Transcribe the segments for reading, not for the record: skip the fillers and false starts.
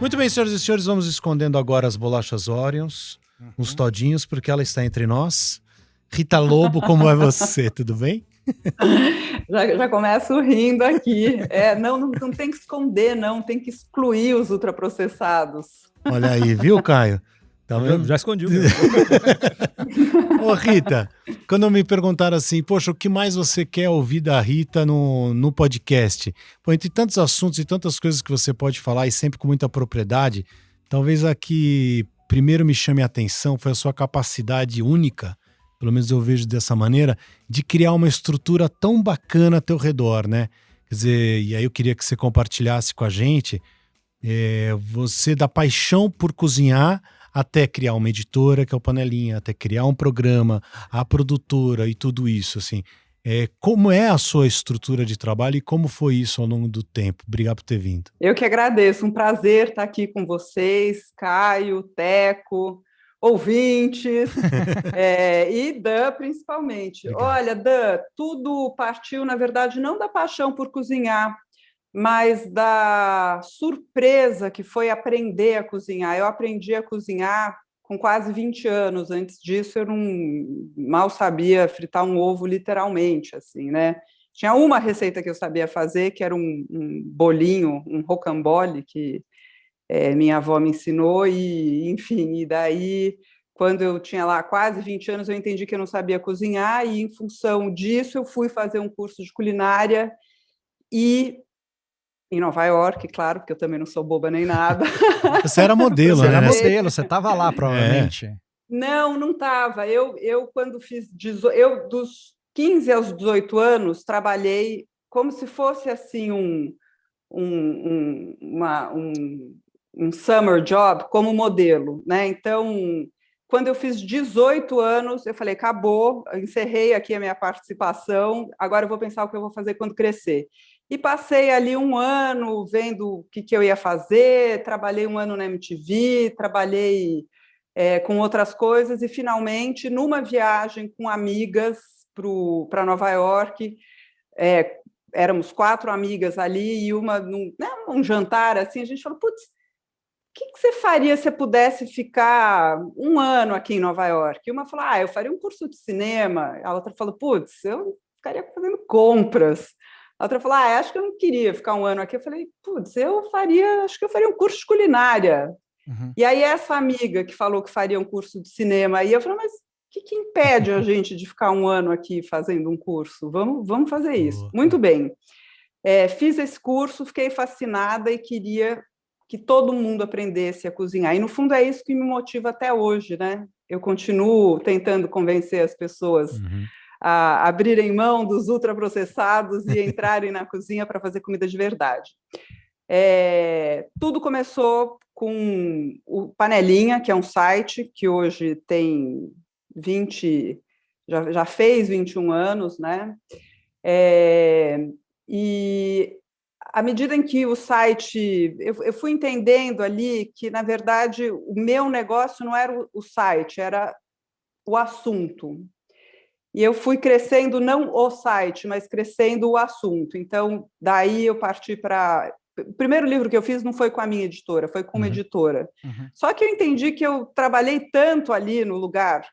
Muito bem, senhoras e senhores, vamos escondendo agora as bolachas Oreos, uns todinhos, porque ela está entre nós. Rita Lobo, como é você? Tudo bem? Já começo rindo aqui. Não tem que esconder, não, tem que excluir os ultraprocessados. Olha aí, viu, Caio? Tá vendo? Já escondi o meu. Ô, Rita, quando me perguntaram assim, poxa, o que mais você quer ouvir da Rita no podcast? Pô, entre tantos assuntos e tantas coisas que você pode falar, e sempre com muita propriedade, talvez a que primeiro me chame a atenção foi a sua capacidade única, pelo menos eu vejo dessa maneira, de criar uma estrutura tão bacana a teu redor, né? Quer dizer, e aí eu queria que você compartilhasse com a gente, você da paixão por cozinhar até criar uma editora, que é o Panelinha, até criar um programa, a produtora e tudo isso, assim. Como é a sua estrutura de trabalho e como foi isso ao longo do tempo? Obrigado por ter vindo. Eu que agradeço, um prazer estar aqui com vocês, Caio, Teco, ouvintes, e Dan principalmente. Obrigado. Olha, Dan, tudo partiu, na verdade, não da paixão por cozinhar, mas da surpresa que foi aprender a cozinhar. Eu aprendi a cozinhar com quase 20 anos. Antes disso, eu mal sabia fritar um ovo, literalmente, assim, né? Tinha uma receita que eu sabia fazer, que era um bolinho, um rocambole, que minha avó me ensinou, e, enfim, e daí, quando eu tinha lá quase 20 anos, eu entendi que eu não sabia cozinhar, e, em função disso, eu fui fazer um curso de culinária, e em Nova York, claro, porque eu também não sou boba nem nada. Você era modelo, Você né? era modelo, você estava lá, provavelmente. Não estava. Eu, quando fiz... Eu, dos 15 aos 18 anos, trabalhei como se fosse, assim, um summer job como modelo, né? Então, quando eu fiz 18 anos, eu falei, acabou, encerrei aqui a minha participação, agora eu vou pensar o que eu vou fazer quando crescer. E passei ali um ano vendo o que eu ia fazer, trabalhei um ano na MTV, trabalhei com outras coisas, e finalmente, numa viagem com amigas para Nova York, éramos 4 amigas ali, e uma num jantar, assim, a gente falou, putz, o que você faria se você pudesse ficar um ano aqui em Nova York? E uma falou, eu faria um curso de cinema. A outra falou, putz, eu ficaria fazendo compras. A outra falou, acho que eu não queria ficar um ano aqui. Eu falei, putz, acho que eu faria um curso de culinária. Uhum. E aí essa amiga que falou que faria um curso de cinema, aí eu falei, mas o que impede a gente de ficar um ano aqui fazendo um curso? Vamos fazer isso. Muito bem. Fiz esse curso, fiquei fascinada e queria que todo mundo aprendesse a cozinhar. E, no fundo, é isso que me motiva até hoje, né? Eu continuo tentando convencer as pessoas a abrirem mão dos ultraprocessados e entrarem na cozinha para fazer comida de verdade. Tudo começou com o Panelinha, que é um site que hoje tem já fez 21 anos, né? E à medida em que o site... Eu fui entendendo ali que, na verdade, o meu negócio não era o site, era o assunto. E eu fui crescendo, não o site, mas crescendo o assunto. Então, daí eu parti para... O primeiro livro que eu fiz não foi com a minha editora, foi com uma editora. Só que eu entendi que eu trabalhei tanto ali no lugar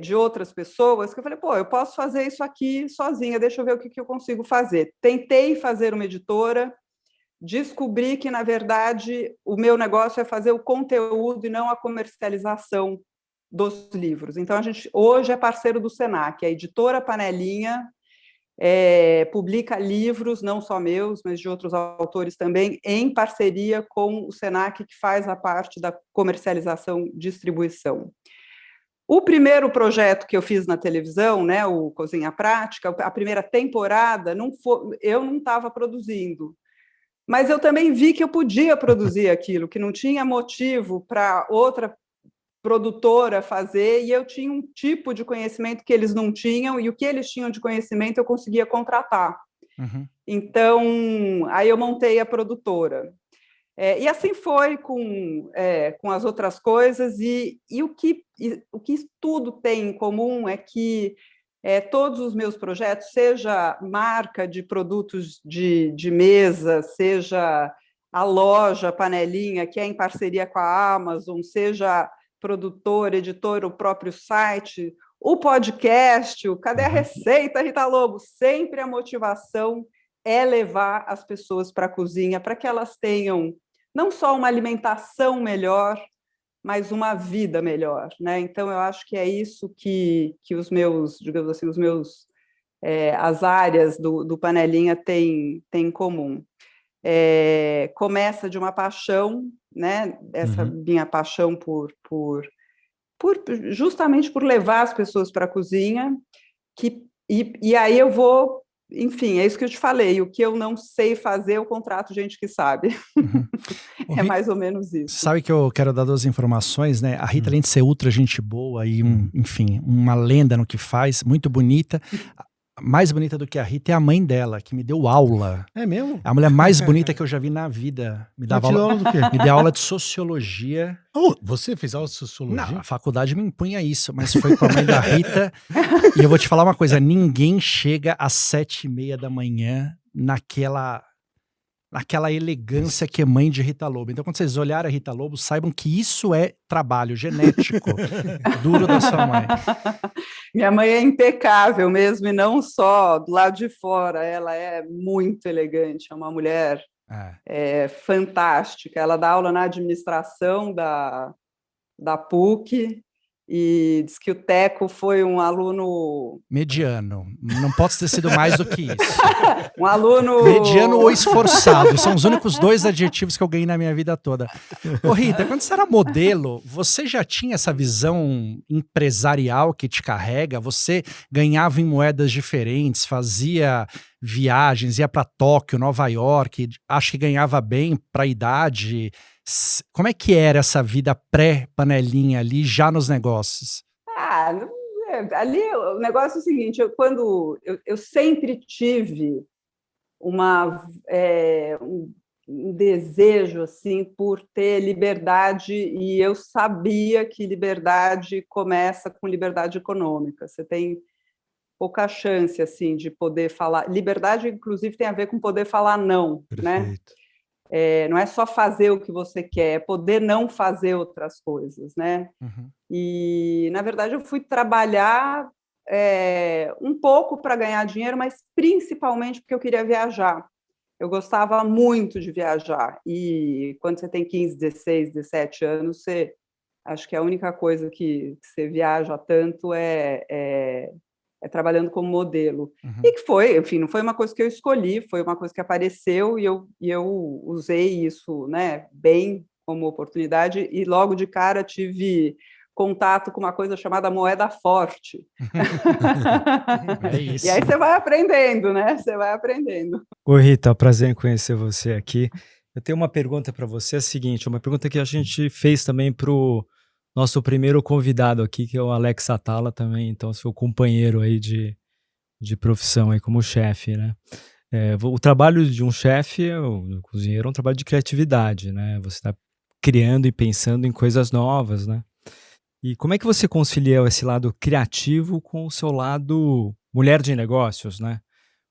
de outras pessoas, que eu falei, eu posso fazer isso aqui sozinha, deixa eu ver o que eu consigo fazer. Tentei fazer uma editora, descobri que, na verdade, o meu negócio é fazer o conteúdo e não a comercialização dos livros. Então, a gente hoje é parceiro do Senac, a editora Panelinha publica livros, não só meus, mas de outros autores também, em parceria com o Senac, que faz a parte da comercialização e distribuição. O primeiro projeto que eu fiz na televisão, né, o Cozinha Prática, a primeira temporada, eu não estava produzindo, mas eu também vi que eu podia produzir aquilo, que não tinha motivo para outra produtora fazer, e eu tinha um tipo de conhecimento que eles não tinham, e o que eles tinham de conhecimento eu conseguia contratar. Então, aí eu montei a produtora. E assim foi com as outras coisas, e o que tudo tem em comum é que todos os meus projetos, seja marca de produtos de mesa, seja a loja Panelinha, que é em parceria com a Amazon, seja produtor, editor, o próprio site, o podcast, o Cadê a Receita, Rita Lobo? Sempre a motivação é levar as pessoas para a cozinha, para que elas tenham não só uma alimentação melhor, mas uma vida melhor, né? Então, eu acho que é isso que os meus, digamos assim, as áreas do Panelinha têm em comum. Começa de uma paixão, né? Essa minha paixão justamente por levar as pessoas para a cozinha, e aí eu vou, enfim, é isso que eu te falei, o que eu não sei fazer, eu contrato gente que sabe. É mais ou menos isso. Sabe que eu quero dar 2 informações, né? A Rita, além de ser ultra gente boa e, enfim, uma lenda no que faz, muito bonita. Mais bonita do que a Rita é a mãe dela, que me deu aula. É mesmo? A mulher mais bonita que eu já vi na vida. Me dava aula do quê? Me deu aula de sociologia. Oh, você fez aula de sociologia? Não, a faculdade me impunha isso, mas foi com a mãe da Rita. E eu vou te falar uma coisa, ninguém chega às 7h30 da manhã naquela elegância que é mãe de Rita Lobo. Então, quando vocês olharem a Rita Lobo, saibam que isso é trabalho genético duro da sua mãe. Minha mãe é impecável mesmo, e não só do lado de fora, ela é muito elegante, é uma mulher fantástica. Ela dá aula na administração da PUC, e diz que o Teco foi um aluno... Mediano. Não pode ter sido mais do que isso. Um aluno... Mediano ou esforçado. São os únicos 2 adjetivos que eu ganhei na minha vida toda. Ô Rita, quando você era modelo, você já tinha essa visão empresarial que te carrega? Você ganhava em moedas diferentes, fazia viagens, ia para Tóquio, Nova York, acho que ganhava bem para a idade... Como é que era essa vida pré-Panelinha ali, já nos negócios? Ali o negócio é o seguinte, eu sempre tive um desejo assim, por ter liberdade, e eu sabia que liberdade começa com liberdade econômica. Você tem pouca chance assim, de poder falar. Liberdade, inclusive, tem a ver com poder falar não. Perfeito. Né? Não é só fazer o que você quer, é poder não fazer outras coisas, né? E, na verdade, eu fui trabalhar um pouco para ganhar dinheiro, mas principalmente porque eu queria viajar. Eu gostava muito de viajar, e quando você tem 15, 16, 17 anos, acho que a única coisa que você viaja tanto é trabalhando como modelo. E que foi, enfim, não foi uma coisa que eu escolhi, foi uma coisa que apareceu, e eu usei isso, né, bem como oportunidade, e logo de cara tive contato com uma coisa chamada moeda forte. É isso. E aí você vai aprendendo, né? Você vai aprendendo. Oi, Rita, prazer em conhecer você aqui. Eu tenho uma pergunta para você, é a seguinte, uma pergunta que a gente fez também para o nosso primeiro convidado aqui, que é o Alex Atala também, então seu companheiro aí de profissão aí como chefe, né? O trabalho de um chefe, o cozinheiro, é um trabalho de criatividade, né? Você está criando e pensando em coisas novas, né? E como é que você concilia esse lado criativo com o seu lado mulher de negócios, né?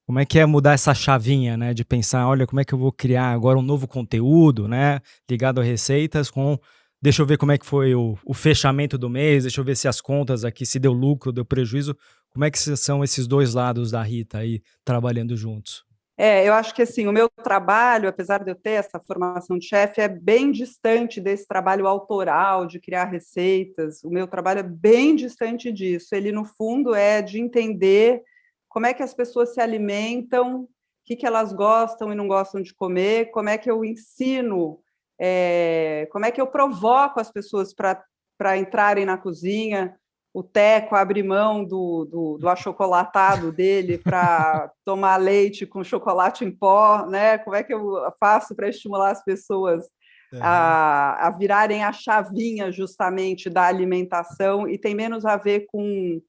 Como é que é mudar essa chavinha, né? De pensar, olha, como é que eu vou criar agora um novo conteúdo, né? Ligado a receitas com... Deixa eu ver como é que foi o fechamento do mês, deixa eu ver se as contas aqui, se deu lucro, deu prejuízo. Como é que são esses 2 lados da Rita aí, trabalhando juntos? Eu acho que assim, o meu trabalho, apesar de eu ter essa formação de chefe, é bem distante desse trabalho autoral, de criar receitas. O meu trabalho é bem distante disso. Ele, no fundo, é de entender como é que as pessoas se alimentam, o que elas gostam e não gostam de comer, como é que eu ensino, como é que eu provoco as pessoas para entrarem na cozinha. O Teco abre mão do achocolatado dele para tomar leite com chocolate em pó, né? Como é que eu faço para estimular as pessoas a virarem a chavinha justamente da alimentação, e tem menos a ver com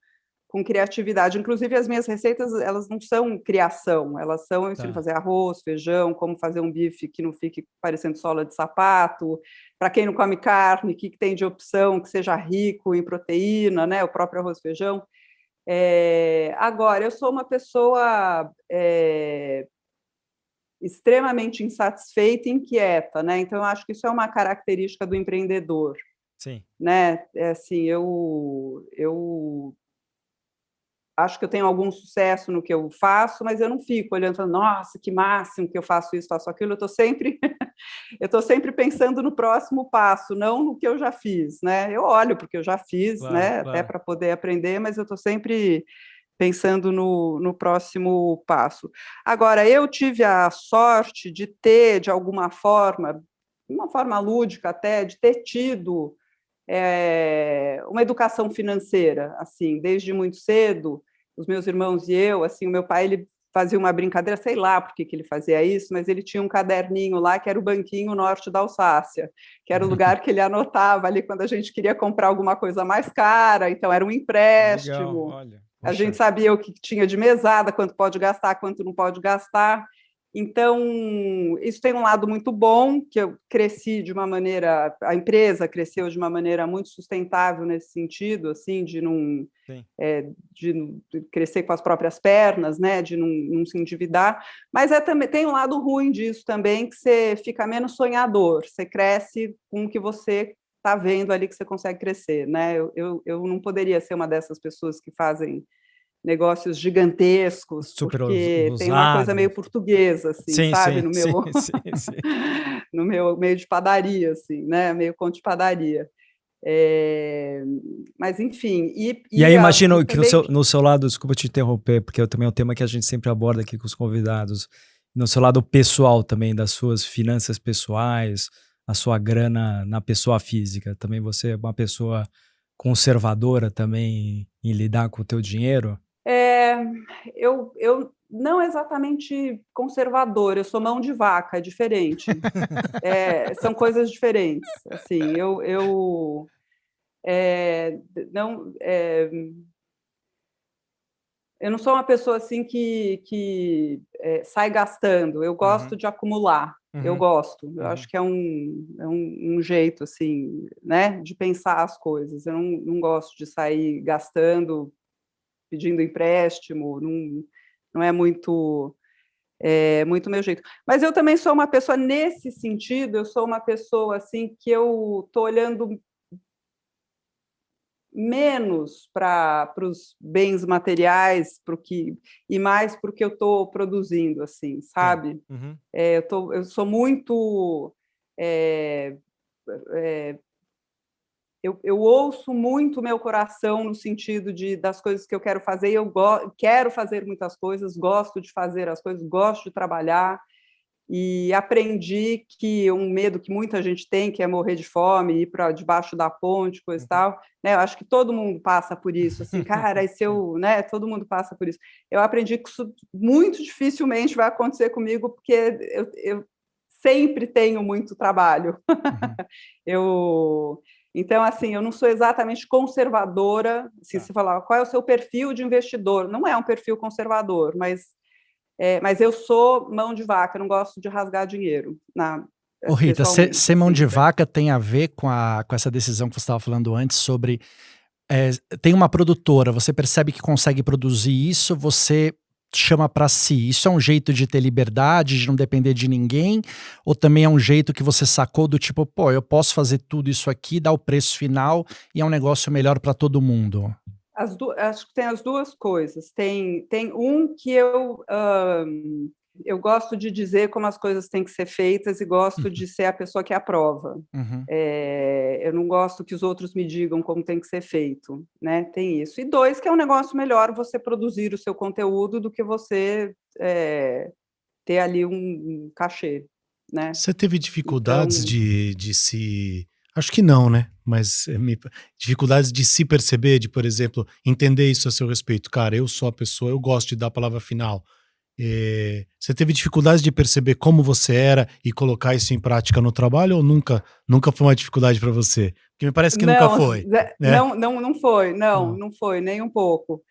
criatividade. Inclusive, as minhas receitas, elas não são criação, elas são, eu ensino a fazer arroz, feijão, como fazer um bife que não fique parecendo sola de sapato, para quem não come carne, o que tem de opção que seja rico em proteína, né? O próprio arroz e feijão. Agora, eu sou uma pessoa extremamente insatisfeita e inquieta, né? Então, eu acho que isso é uma característica do empreendedor. Sim. Né? Assim, eu acho que eu tenho algum sucesso no que eu faço, mas eu não fico olhando e falando, nossa, que máximo que eu faço isso, faço aquilo. Eu estou sempre pensando no próximo passo, não no que eu já fiz, né? Eu olho porque eu já fiz, Claro, né? claro. Até para poder aprender, mas eu estou sempre pensando no próximo passo. Agora, eu tive a sorte de ter, de alguma forma, uma forma lúdica até, de ter tido uma educação financeira, assim, desde muito cedo, os meus irmãos e eu, assim, o meu pai, ele fazia uma brincadeira, sei lá por que ele fazia isso, mas ele tinha um caderninho lá que era o Banquinho Norte da Alsácia, que era o lugar que ele anotava ali quando a gente queria comprar alguma coisa mais cara, então era um empréstimo. Legal, olha. A Poxa. gente sabia o que tinha de mesada, quanto pode gastar, quanto não pode gastar. Então, isso tem um lado muito bom, que eu cresci de uma maneira, a empresa cresceu de uma maneira muito sustentável nesse sentido, assim, de crescer com as próprias pernas, né, de não se endividar, mas também tem um lado ruim disso também, que você fica menos sonhador, você cresce com o que você está vendo ali que você consegue crescer, né? Eu não poderia ser uma dessas pessoas que fazem negócios gigantescos, super porque tem uma coisa meio portuguesa, assim, sim, sabe? sim, Sim. No meu meio de padaria, assim, né? Meio conto de padaria. Mas, enfim... E aí, imagino que no seu lado, desculpa te interromper, porque também é um tema que a gente sempre aborda aqui com os convidados, no seu lado pessoal também, das suas finanças pessoais, a sua grana na pessoa física, também você é uma pessoa conservadora também em lidar com o teu dinheiro? Eu não exatamente conservadora, eu sou mão de vaca, é diferente. São coisas diferentes. Assim, eu não sou uma pessoa assim que sai gastando, eu gosto de acumular, eu gosto, eu acho que é um jeito assim, né, de pensar as coisas, eu não gosto de sair gastando, pedindo empréstimo, não é muito meu jeito. Mas eu também sou uma pessoa, nesse sentido, eu sou uma pessoa assim que eu estou olhando menos para os bens materiais, e mais para o que eu estou produzindo, assim, sabe? Eu sou muito... Eu ouço muito o meu coração no sentido das coisas que eu quero fazer, e eu quero fazer muitas coisas, gosto de fazer as coisas, gosto de trabalhar, e aprendi que um medo que muita gente tem, que é morrer de fome, ir para debaixo da ponte, coisa e tal, né? Eu acho que todo mundo passa por isso, assim, cara, né? Todo mundo passa por isso. Eu aprendi que isso muito dificilmente vai acontecer comigo, porque eu sempre tenho muito trabalho. Então, assim, eu não sou exatamente conservadora. Se você falar, qual é o seu perfil de investidor? Não é um perfil conservador, mas eu sou mão de vaca, não gosto de rasgar dinheiro. Ô Rita, ser mão de vaca tem a ver com essa decisão que você estava falando antes sobre... tem uma produtora, você percebe que consegue produzir isso, você chama para si. Isso é um jeito de ter liberdade, de não depender de ninguém? Ou também é um jeito que você sacou do tipo, pô, eu posso fazer tudo isso aqui, dar o preço final e é um negócio melhor para todo mundo? Acho que tem as duas coisas. Tem um que eu gosto de dizer como as coisas têm que ser feitas e gosto de ser a pessoa que aprova. Eu não gosto que os outros me digam como tem que ser feito, né? Tem isso. E dois, que é um negócio melhor você produzir o seu conteúdo do que você ter ali um cachê, né? Você teve dificuldades de se... Acho que não, né? Mas dificuldades de se perceber, de, por exemplo, entender isso a seu respeito. Cara, eu sou a pessoa, eu gosto de dar a palavra final. Você teve dificuldades de perceber como você era e colocar isso em prática no trabalho, ou nunca foi uma dificuldade para você? Porque me parece que nunca foi. Não foi, não foi nem um pouco.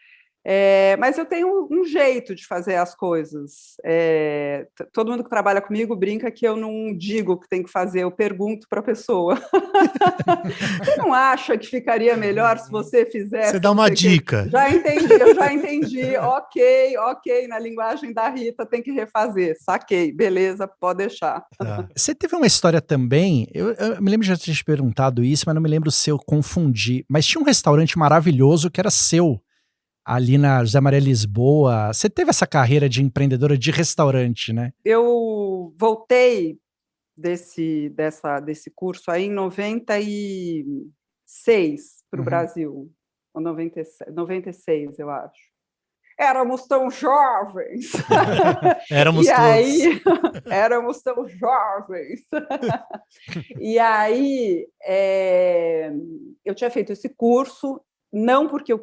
Mas eu tenho um jeito de fazer as coisas. Todo mundo que trabalha comigo brinca que eu não digo o que tem que fazer, eu pergunto para a pessoa. Você não acha que ficaria melhor se você fizesse? Você dá uma dica. Eu já entendi. Ok, na linguagem da Rita tem que refazer. Saquei, beleza, pode deixar. Tá. Você teve uma história também, eu me lembro de já ter te perguntado isso, mas não me lembro se eu confundi. Mas tinha um restaurante maravilhoso que era seu, ali na José Maria Lisboa. Você teve essa carreira de empreendedora de restaurante, né? Eu voltei desse curso aí em 96 para o Brasil, ou 96, eu acho. Éramos tão jovens. Éramos todos. Éramos tão jovens. E aí, eu tinha feito esse curso, não porque eu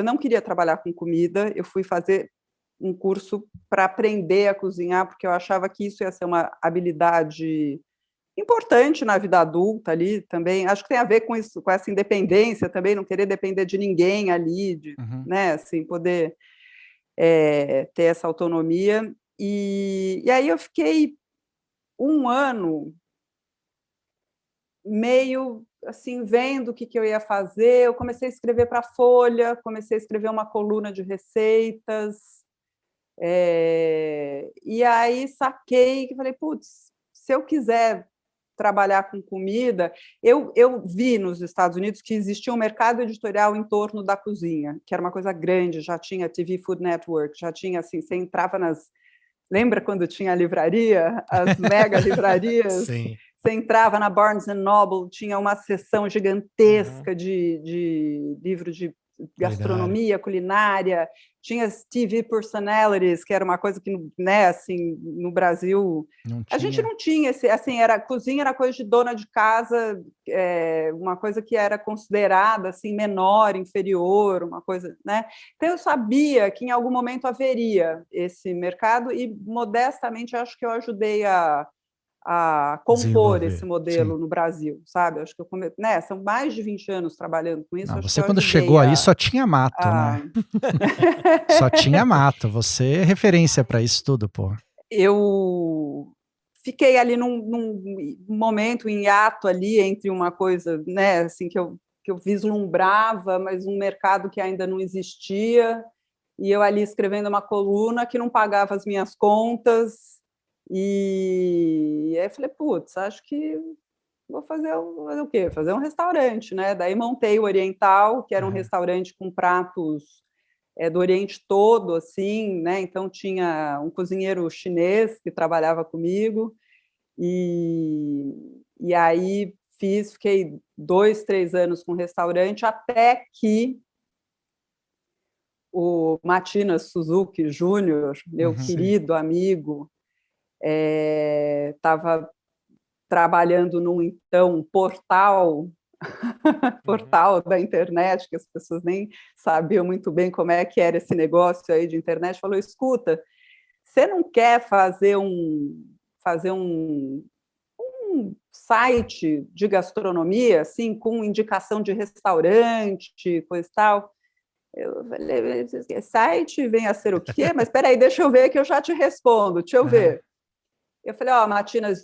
não queria trabalhar com comida, eu fui fazer um curso para aprender a cozinhar, porque eu achava que isso ia ser uma habilidade importante na vida adulta ali também. Acho que tem a ver com isso, com essa independência também, não querer depender de ninguém ali, né, assim, poder ter essa autonomia. E aí eu fiquei um ano meio assim, vendo o que eu ia fazer. Eu comecei a escrever para a Folha, comecei a escrever uma coluna de receitas, e aí saquei que falei, putz, se eu quiser trabalhar com comida, eu vi nos Estados Unidos que existia um mercado editorial em torno da cozinha, que era uma coisa grande, já tinha TV Food Network, já tinha assim, você entrava lembra quando tinha a livraria, as mega livrarias? Sim. Você entrava na Barnes Noble, tinha uma seção gigantesca de livro de gastronomia, culinária, tinha as TV personalities, que era uma coisa que, né, assim, no Brasil a gente não tinha assim, cozinha era coisa de dona de casa, uma coisa que era considerada assim menor, inferior, uma coisa, né? Então eu sabia que em algum momento haveria esse mercado e modestamente acho que eu ajudei a compor esse modelo no Brasil, sabe? Acho que né, são mais de 20 anos trabalhando com isso. Não, acho você que quando chegou aí só tinha mato, né? Só tinha mato. Você é referência para isso tudo, pô. Eu fiquei ali num momento em hiato ali entre uma coisa, né, assim, que eu vislumbrava, mas um mercado que ainda não existia, e eu ali escrevendo uma coluna que não pagava as minhas contas. E aí eu falei, putz, acho que vou fazer o quê? Fazer um restaurante, né? Daí montei o Oriental, que era um restaurante com pratos do Oriente todo, assim, né? Então tinha um cozinheiro chinês que trabalhava comigo, e aí fiquei 2, 3 anos com o restaurante, até que o Matinas Suzuki Júnior, meu querido amigo, estava trabalhando num, então, portal da internet, que as pessoas nem sabiam muito bem como é que era esse negócio aí de internet, falou, escuta, você não quer fazer um site de gastronomia, assim, com indicação de restaurante, coisa e tal? Eu falei, site vem a ser o quê? Mas espera aí, deixa eu ver que eu já te respondo, deixa eu ver. Eu falei, Matinas,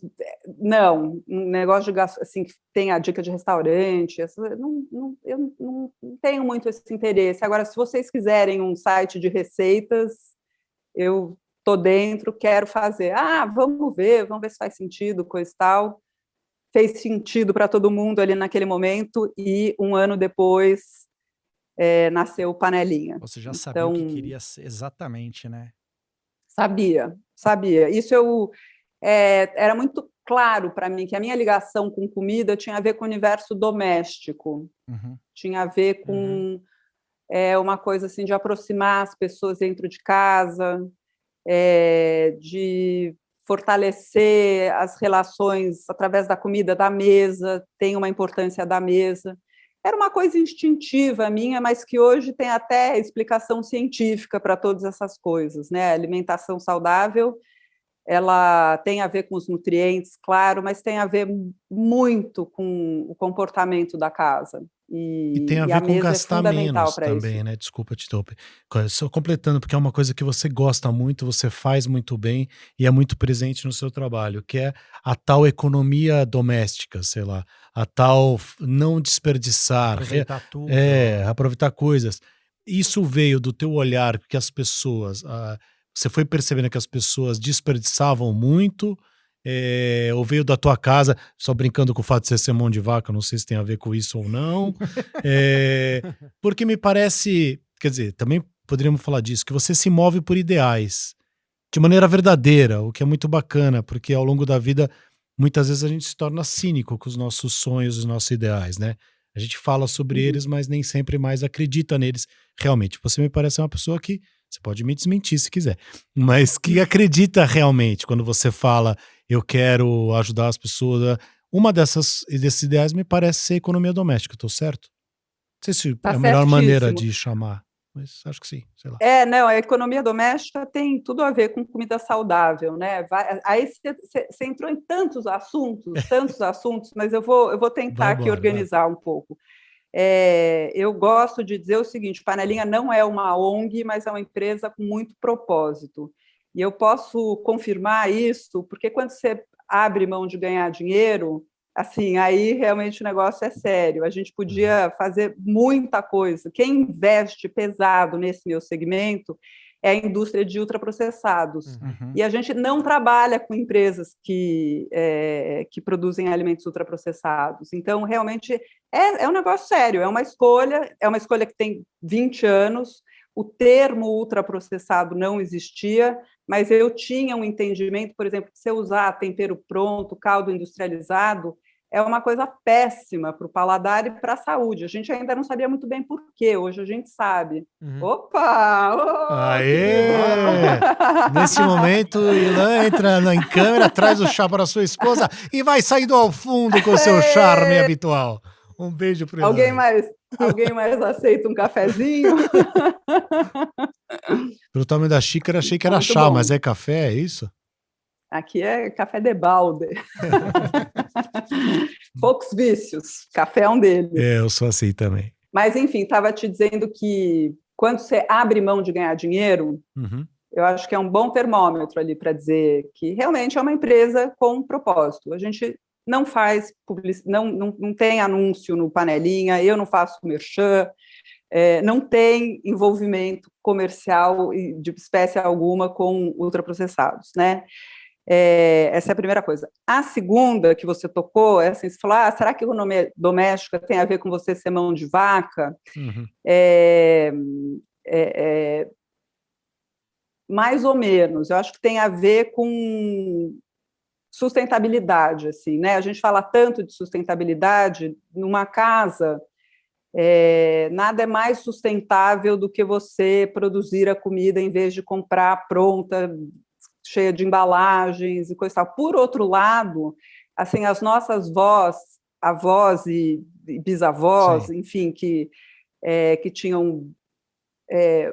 não, um negócio de assim, que tem a dica de restaurante, eu não tenho muito esse interesse. Agora, se vocês quiserem um site de receitas, eu estou dentro, quero fazer. Vamos ver se faz sentido, coisa e tal. Fez sentido para todo mundo ali naquele momento, e um ano depois nasceu o Panelinha. Você já sabia o que queria ser exatamente, né? Sabia. Isso era muito claro para mim, que a minha ligação com comida tinha a ver com o universo doméstico, tinha a ver com uma coisa assim, de aproximar as pessoas dentro de casa, de fortalecer as relações através da comida, da mesa, tem uma importância da mesa. Era uma coisa instintiva minha, mas que hoje tem até explicação científica para todas essas coisas, né? A alimentação saudável ela tem a ver com os nutrientes, claro, mas tem a ver muito com o comportamento da casa. E tem a E ver a com mesa é gastar fundamental menos para isso. também, né? Desculpa te interromper. Só completando, porque é uma coisa que você gosta muito, você faz muito bem e é muito presente no seu trabalho, que é a tal economia doméstica, sei lá, a tal não desperdiçar, Aproveitar tudo. aproveitar coisas. Isso veio do teu olhar, porque as pessoas, você foi percebendo que as pessoas desperdiçavam muito, ou veio da tua casa, só brincando com o fato de você ser mão de vaca, não sei se tem a ver com isso ou não, porque me parece, quer dizer, também poderíamos falar disso, que você se move por ideais, de maneira verdadeira, o que é muito bacana, porque ao longo da vida, muitas vezes a gente se torna cínico com os nossos sonhos, os nossos ideais, né? A gente fala sobre eles, mas nem sempre mais acredita neles realmente. Você me parece uma pessoa que, você pode me desmentir se quiser, mas que acredita realmente quando você fala, eu quero ajudar as pessoas. Uma desses ideais me parece ser economia doméstica, estou certo? Não sei se é Tá a melhor maneira certíssimo. de chamar, mas acho que sim, sei lá. Não, a economia doméstica tem tudo a ver com comida saudável, né? Aí você entrou em tantos assuntos, mas eu vou tentar Vai aqui embora, vai. organizar um pouco. Eu gosto de dizer o seguinte: Panelinha não é uma ONG, mas é uma empresa com muito propósito. E eu posso confirmar isso, porque quando você abre mão de ganhar dinheiro, assim, aí realmente o negócio é sério. A gente podia fazer muita coisa. Quem investe pesado nesse meu segmento é a indústria de ultraprocessados. Uhum. E a gente não trabalha com empresas que produzem alimentos ultraprocessados. Então, realmente, é um negócio sério, é uma escolha que tem 20 anos. O termo ultraprocessado não existia, mas eu tinha um entendimento, por exemplo, que se eu usar tempero pronto, caldo industrializado, é uma coisa péssima para o paladar e para a saúde. A gente ainda não sabia muito bem por quê, hoje a gente sabe. Opa! Aê! Nesse momento, o Ilan entra em câmera, traz o chá para sua esposa e vai saindo ao fundo com o seu charme habitual. Um beijo pro Ilan. Alguém mais aceita um cafezinho? Pelo tamanho da xícara, achei que era Muito chá, bom. mas é café, é isso? Aqui é café de balde. Poucos vícios, café é um deles. Eu sou assim também. Mas, enfim, estava te dizendo que quando você abre mão de ganhar dinheiro, eu acho que é um bom termômetro ali para dizer que realmente é uma empresa com um propósito. A gente não faz não tem anúncio no Panelinha, eu não faço merchan, não tem envolvimento comercial de espécie alguma com ultraprocessados, né? Essa é a primeira coisa. A segunda que você tocou é assim, você falou, será que economia doméstica tem a ver com você ser mão de vaca? Mais ou menos. Eu acho que tem a ver com sustentabilidade, assim, né? A gente fala tanto de sustentabilidade numa casa. Nada é mais sustentável do que você produzir a comida em vez de comprar pronta, cheia de embalagens e coisa e tal. Por outro lado, assim, as nossas avós e bisavós, sim, enfim, que tinham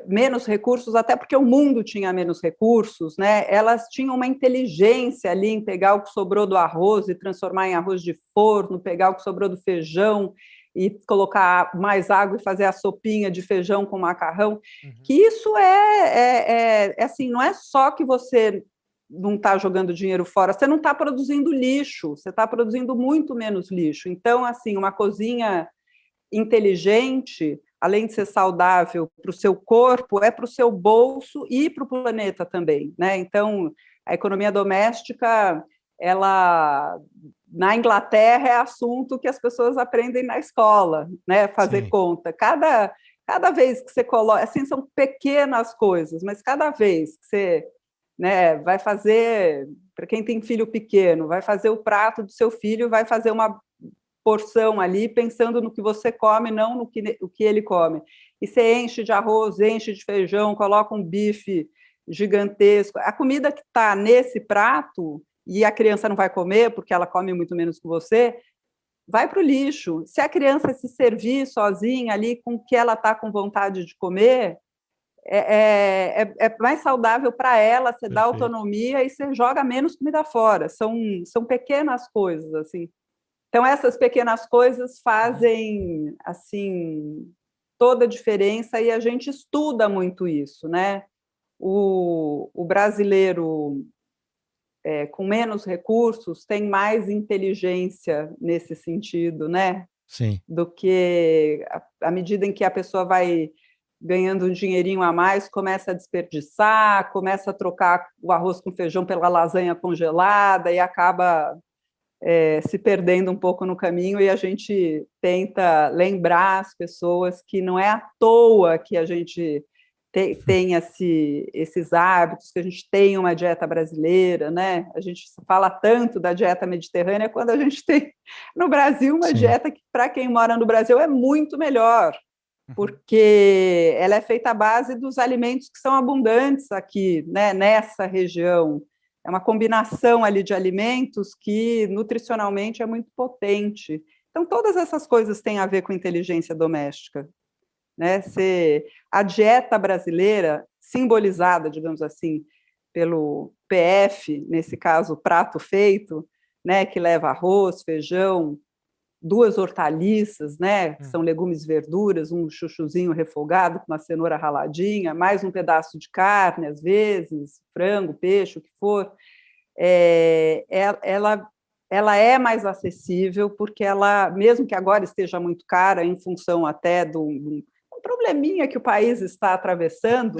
menos recursos, até porque o mundo tinha menos recursos, né? Elas tinham uma inteligência ali em pegar o que sobrou do arroz e transformar em arroz de forno, pegar o que sobrou do feijão e colocar mais água e fazer a sopinha de feijão com macarrão, que isso assim, não é só que você não está jogando dinheiro fora, você não está produzindo lixo, você está produzindo muito menos lixo. Então, assim, uma cozinha inteligente, além de ser saudável para o seu corpo, é para o seu bolso e para o planeta também, né? Então, a economia doméstica, ela na Inglaterra é assunto que as pessoas aprendem na escola, né? Fazer conta. Cada vez que você coloca, assim, são pequenas coisas, mas cada vez que você, né, vai fazer, para quem tem filho pequeno, vai fazer o prato do seu filho, vai fazer uma porção ali, pensando no que você come, não no que ele come. E você enche de arroz, enche de feijão, coloca um bife gigantesco. A comida que está nesse prato, e a criança não vai comer, porque ela come muito menos que você, vai para o lixo. Se a criança se servir sozinha ali com o que ela está com vontade de comer, é mais saudável para ela, você dá Perfeito. autonomia e você joga menos comida fora. São pequenas coisas, assim. Então, essas pequenas coisas fazem, assim, toda a diferença e a gente estuda muito isso, né? O brasileiro com menos recursos tem mais inteligência nesse sentido, né? Sim. Do que à medida em que a pessoa vai ganhando um dinheirinho a mais, começa a desperdiçar, começa a trocar o arroz com feijão pela lasanha congelada e acaba se perdendo um pouco no caminho, e a gente tenta lembrar as pessoas que não é à toa que a gente tem esses hábitos, que a gente tem uma dieta brasileira, né? A gente fala tanto da dieta mediterrânea quando a gente tem no Brasil uma dieta que, para quem mora no Brasil, é muito melhor, porque ela é feita à base dos alimentos que são abundantes aqui, né, nessa região. É uma combinação ali de alimentos que nutricionalmente é muito potente. Então, todas essas coisas têm a ver com inteligência doméstica, né? A dieta brasileira, simbolizada, digamos assim, pelo PF, nesse caso, prato feito, né, que leva arroz, feijão, 2 hortaliças, né, que são legumes e verduras, um chuchuzinho refogado com uma cenoura raladinha, mais um pedaço de carne, às vezes, frango, peixe, o que for, ela é mais acessível, porque ela, mesmo que agora esteja muito cara, em função até de um probleminha que o país está atravessando,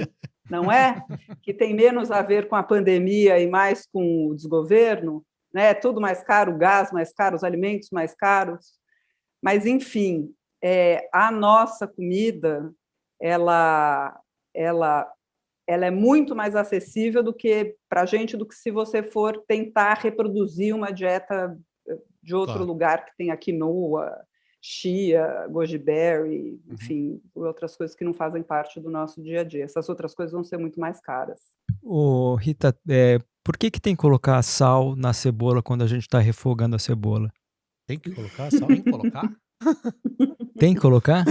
não é? Que tem menos a ver com a pandemia e mais com o desgoverno, né? Tudo mais caro, o gás mais caro, os alimentos mais caros. Mas, enfim, a nossa comida, ela é muito mais acessível para a gente do que se você for tentar reproduzir uma dieta de outro lugar que tem a quinoa, chia, goji berry, enfim, outras coisas que não fazem parte do nosso dia a dia. Essas outras coisas vão ser muito mais caras. Ô, Rita, por que tem que colocar sal na cebola quando a gente está refogando a cebola? Tem que colocar sal? Tem que colocar? Tem que colocar?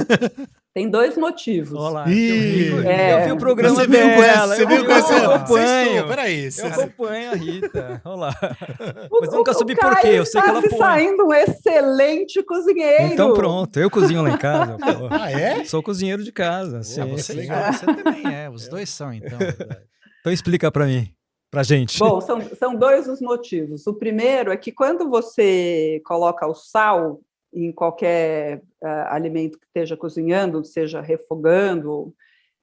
Tem 2 motivos. Olá, eu vi o programa você veio com essa, dela, você veio com essa. eu acompanho. Peraí. Eu acompanho a Rita. Olha lá. O, Mas eu nunca soube o por quê. Caio Eu sei que ela está se põe. saindo um excelente cozinheiro. Então pronto, eu cozinho lá em casa. Pô. Ah, é? Sou cozinheiro de casa. Sim. Você também é. Os dois são, então. Então explica para mim, pra gente. Bom, são 2 os motivos. O primeiro é que quando você coloca o sal em qualquer alimento que esteja cozinhando, seja refogando,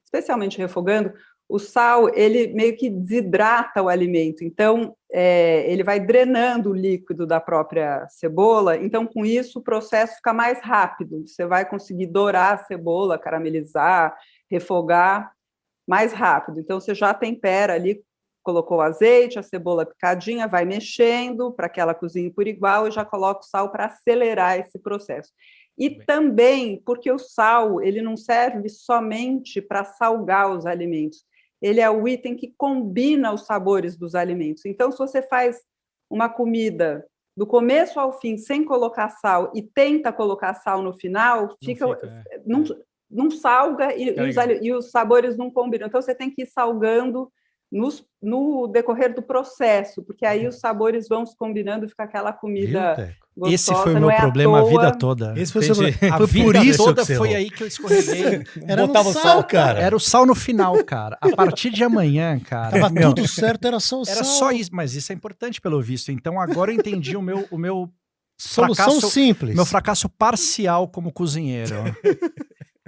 especialmente refogando, o sal, ele meio que desidrata o alimento, então ele vai drenando o líquido da própria cebola, então com isso o processo fica mais rápido, você vai conseguir dourar a cebola, caramelizar, refogar mais rápido, então você já tempera ali, colocou o azeite, a cebola picadinha, vai mexendo para que ela cozinhe por igual e já coloca o sal para acelerar esse processo. E também porque o sal, ele não serve somente para salgar os alimentos, ele é o item que combina os sabores dos alimentos. Então, se você faz uma comida do começo ao fim sem colocar sal e tenta colocar sal no final, não salga e os sabores não combinam. Então, você tem que ir salgando no decorrer do processo, porque aí os sabores vão se combinando e fica aquela comida gostosa. Esse foi o meu problema a vida toda. Esse foi o seu problema. A Foi vida por isso toda que você foi errou. aí que eu escorreguei. Era no sal, cara. Era o sal no final, cara. A partir de amanhã, cara. Tava tudo certo, era só o Era sal. só isso, mas isso é importante pelo visto. Então agora eu entendi o meu Solução fracasso, simples. meu fracasso parcial como cozinheiro.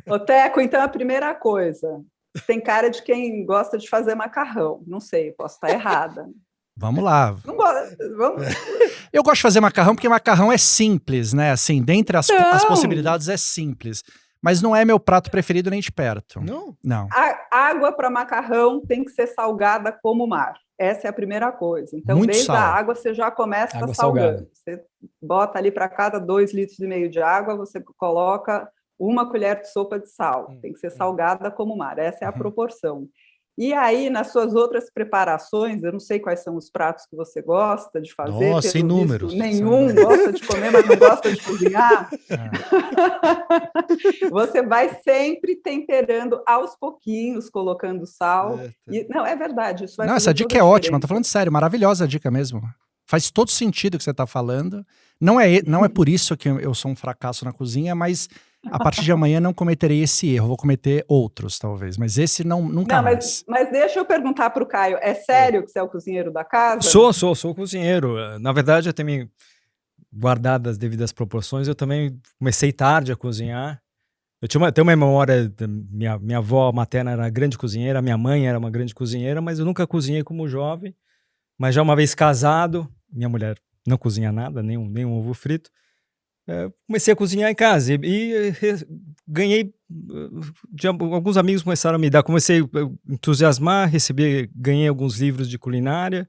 Ô, Teco, então a primeira coisa, tem cara de quem gosta de fazer macarrão. Não sei, posso estar errada. Vamos lá. Vamos. Eu gosto de fazer macarrão porque macarrão é simples, né? Assim, dentre as possibilidades é simples. Mas não é meu prato preferido nem de perto. Não? A água para macarrão tem que ser salgada como o mar. Essa é a primeira coisa. Então, Muito desde sal. a água, você já começa Água salgando. salgada. Você bota ali para cada 2,5 litros de água, você coloca 1 colher de sopa de sal. Tem que ser salgada como o mar. Essa é a proporção. E aí, nas suas outras preparações, eu não sei quais são os pratos que você gosta de fazer. Nossa, inúmeros. Nenhum gosta de comer, mas não gosta de cozinhar. Você vai sempre temperando aos pouquinhos, colocando sal. Não, é verdade. Isso vai Não, essa dica é ótima. Tô falando sério, maravilhosa a dica mesmo. Faz todo sentido o que você está falando. Não é por isso que eu sou um fracasso na cozinha, mas a partir de amanhã não cometerei esse erro. Vou cometer outros, talvez. Mas esse nunca mais. Mas deixa eu perguntar para o Caio. É sério que você é o cozinheiro da casa? Sou cozinheiro. Na verdade, eu também, guardado as devidas proporções, eu também comecei tarde a cozinhar. Eu tenho uma memória, minha avó materna era grande cozinheira, minha mãe era uma grande cozinheira, mas eu nunca cozinhei como jovem. Mas já uma vez casado, minha mulher não cozinha nada, nem um ovo frito. Comecei a cozinhar em casa e ganhei. Alguns amigos começaram a me dar. Comecei a entusiasmar, ganhei alguns livros de culinária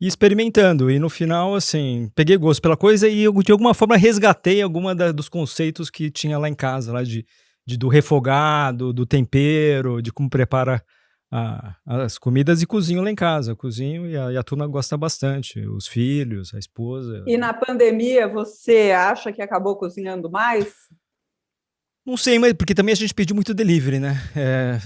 e experimentando. E no final, assim, peguei gosto pela coisa e eu, de alguma forma, resgatei dos conceitos que tinha lá em casa, lá do refogado, do tempero, de como prepara as comidas, e cozinho lá em casa. Cozinho e a turma gosta bastante, os filhos, a esposa. E na pandemia, você acha que acabou cozinhando mais? Não sei, mas porque também a gente pediu muito delivery, né?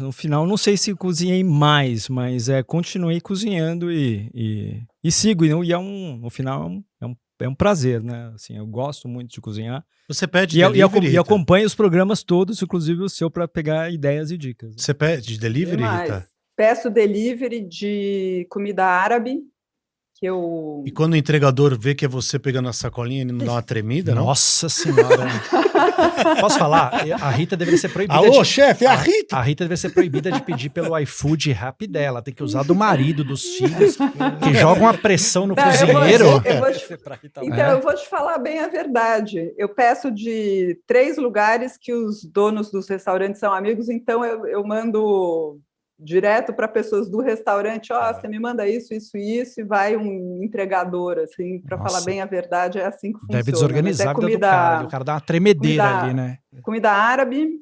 No final, não sei se cozinhei mais, mas continuei cozinhando e sigo. E no final é um prazer, né? Assim, eu gosto muito de cozinhar. Você pede delivery? E acompanho os programas todos, inclusive o seu, para pegar ideias e dicas. Você pede delivery, Rita? Peço delivery de comida árabe. E quando o entregador vê que é você pegando a sacolinha, ele não dá uma tremida, não? Nossa Senhora! Posso falar? A Rita deveria ser proibida. Alô, chefe, é a Rita! A Rita deveria ser proibida de pedir pelo iFood Rap dela. Tem que usar do marido, dos filhos, que jogam a pressão no cozinheiro. Eu vou te falar bem a verdade. Eu peço de 3 lugares que os donos dos restaurantes são amigos, então eu mando direto para pessoas do restaurante, você me manda isso, e vai um entregador, assim, para falar bem a verdade, é assim que funciona. Deve desorganizar a vida do cara, o cara dá uma tremedeira ali, né? Comida árabe,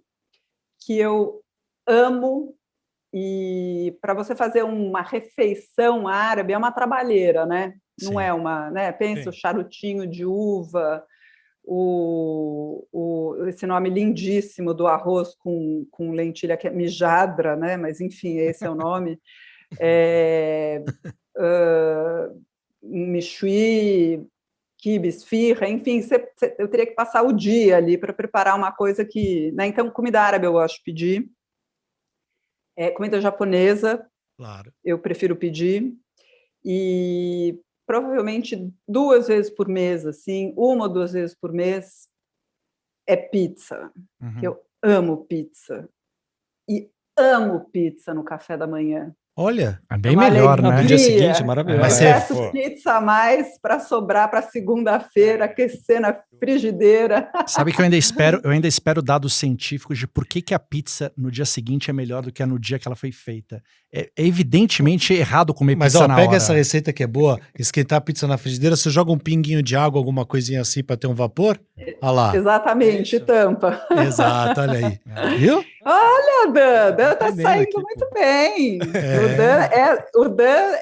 que eu amo, e para você fazer uma refeição árabe é uma trabalheira, né? Não é uma, né? Pensa o charutinho de uva, esse nome lindíssimo do arroz com lentilha, que é mijadra, né? Mas enfim, esse é o nome. Michui, quibe, esfirra, enfim, eu teria que passar o dia ali para preparar uma coisa que, né? Então, comida árabe eu gosto de pedir. Comida japonesa, claro, eu prefiro pedir. E provavelmente 2 vezes por mês, assim, 1 ou 2 vezes por mês, é pizza. Que eu amo pizza. E amo pizza no café da manhã. Olha, é bem melhor, né? No dia seguinte, maravilhoso. Eu peço pizza a mais para sobrar para segunda-feira, aquecer na frigideira. Sabe que eu ainda espero dados científicos de por que a pizza no dia seguinte é melhor do que no dia que ela foi feita. É evidentemente errado comer pizza na hora. Mas pega essa receita que é boa, esquentar a pizza na frigideira, você joga um pinguinho de água, alguma coisinha assim para ter um vapor? Olha lá. Exatamente, tampa. Exato, olha aí. Viu? Olha, Dan tá saindo muito bem. O Dan,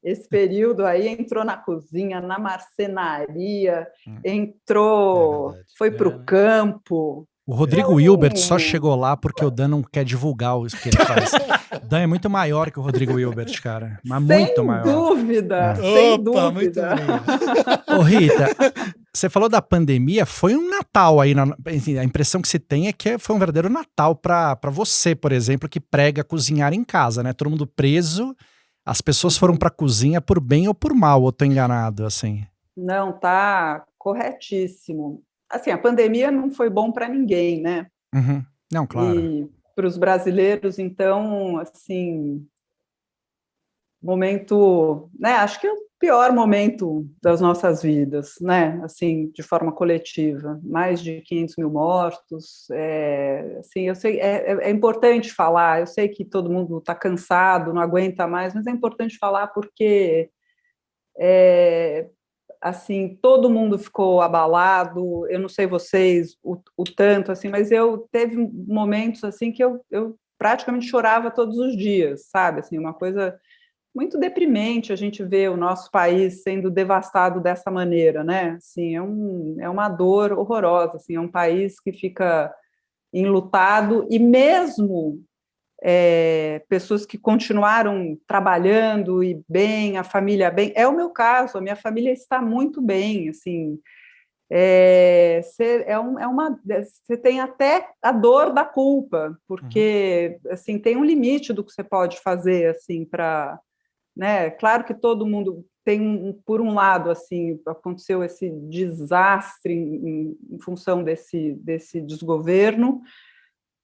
esse período aí, entrou na cozinha, na marcenaria, foi para o campo. O Rodrigo Hilbert só chegou lá porque o Dan não quer divulgar o que ele faz. O Dan é muito maior que o Rodrigo Hilbert, cara. Mas muito maior. Sem dúvida. Ô, Rita, você falou da pandemia, foi um Natal aí. A impressão que se tem é que foi um verdadeiro Natal para você, por exemplo, que prega cozinhar em casa, né? Todo mundo preso, as pessoas foram para a cozinha por bem ou por mal, ou tô enganado, assim? Não, tá corretíssimo. Assim, a pandemia não foi bom para ninguém, né? Não, claro. E para os brasileiros, então, assim, momento, né? Acho que é o pior momento das nossas vidas, né? Assim, de forma coletiva. Mais de 500 mil mortos. Assim, eu sei, é importante falar. Eu sei que todo mundo está cansado, não aguenta mais, mas é importante falar porque assim, todo mundo ficou abalado. Eu não sei vocês o tanto, assim, mas eu teve momentos assim que eu praticamente chorava todos os dias, sabe? Assim, uma coisa muito deprimente a gente vê o nosso país sendo devastado dessa maneira, né? Assim, é uma dor horrorosa, assim, é um país que fica enlutado, e mesmo pessoas que continuaram trabalhando e bem, a família bem, é o meu caso, a minha família está muito bem, assim, você tem até a dor da culpa, porque assim, tem um limite do que você pode fazer, assim, para, né? Claro que todo mundo tem, por um lado, assim, aconteceu esse desastre em função desse desgoverno,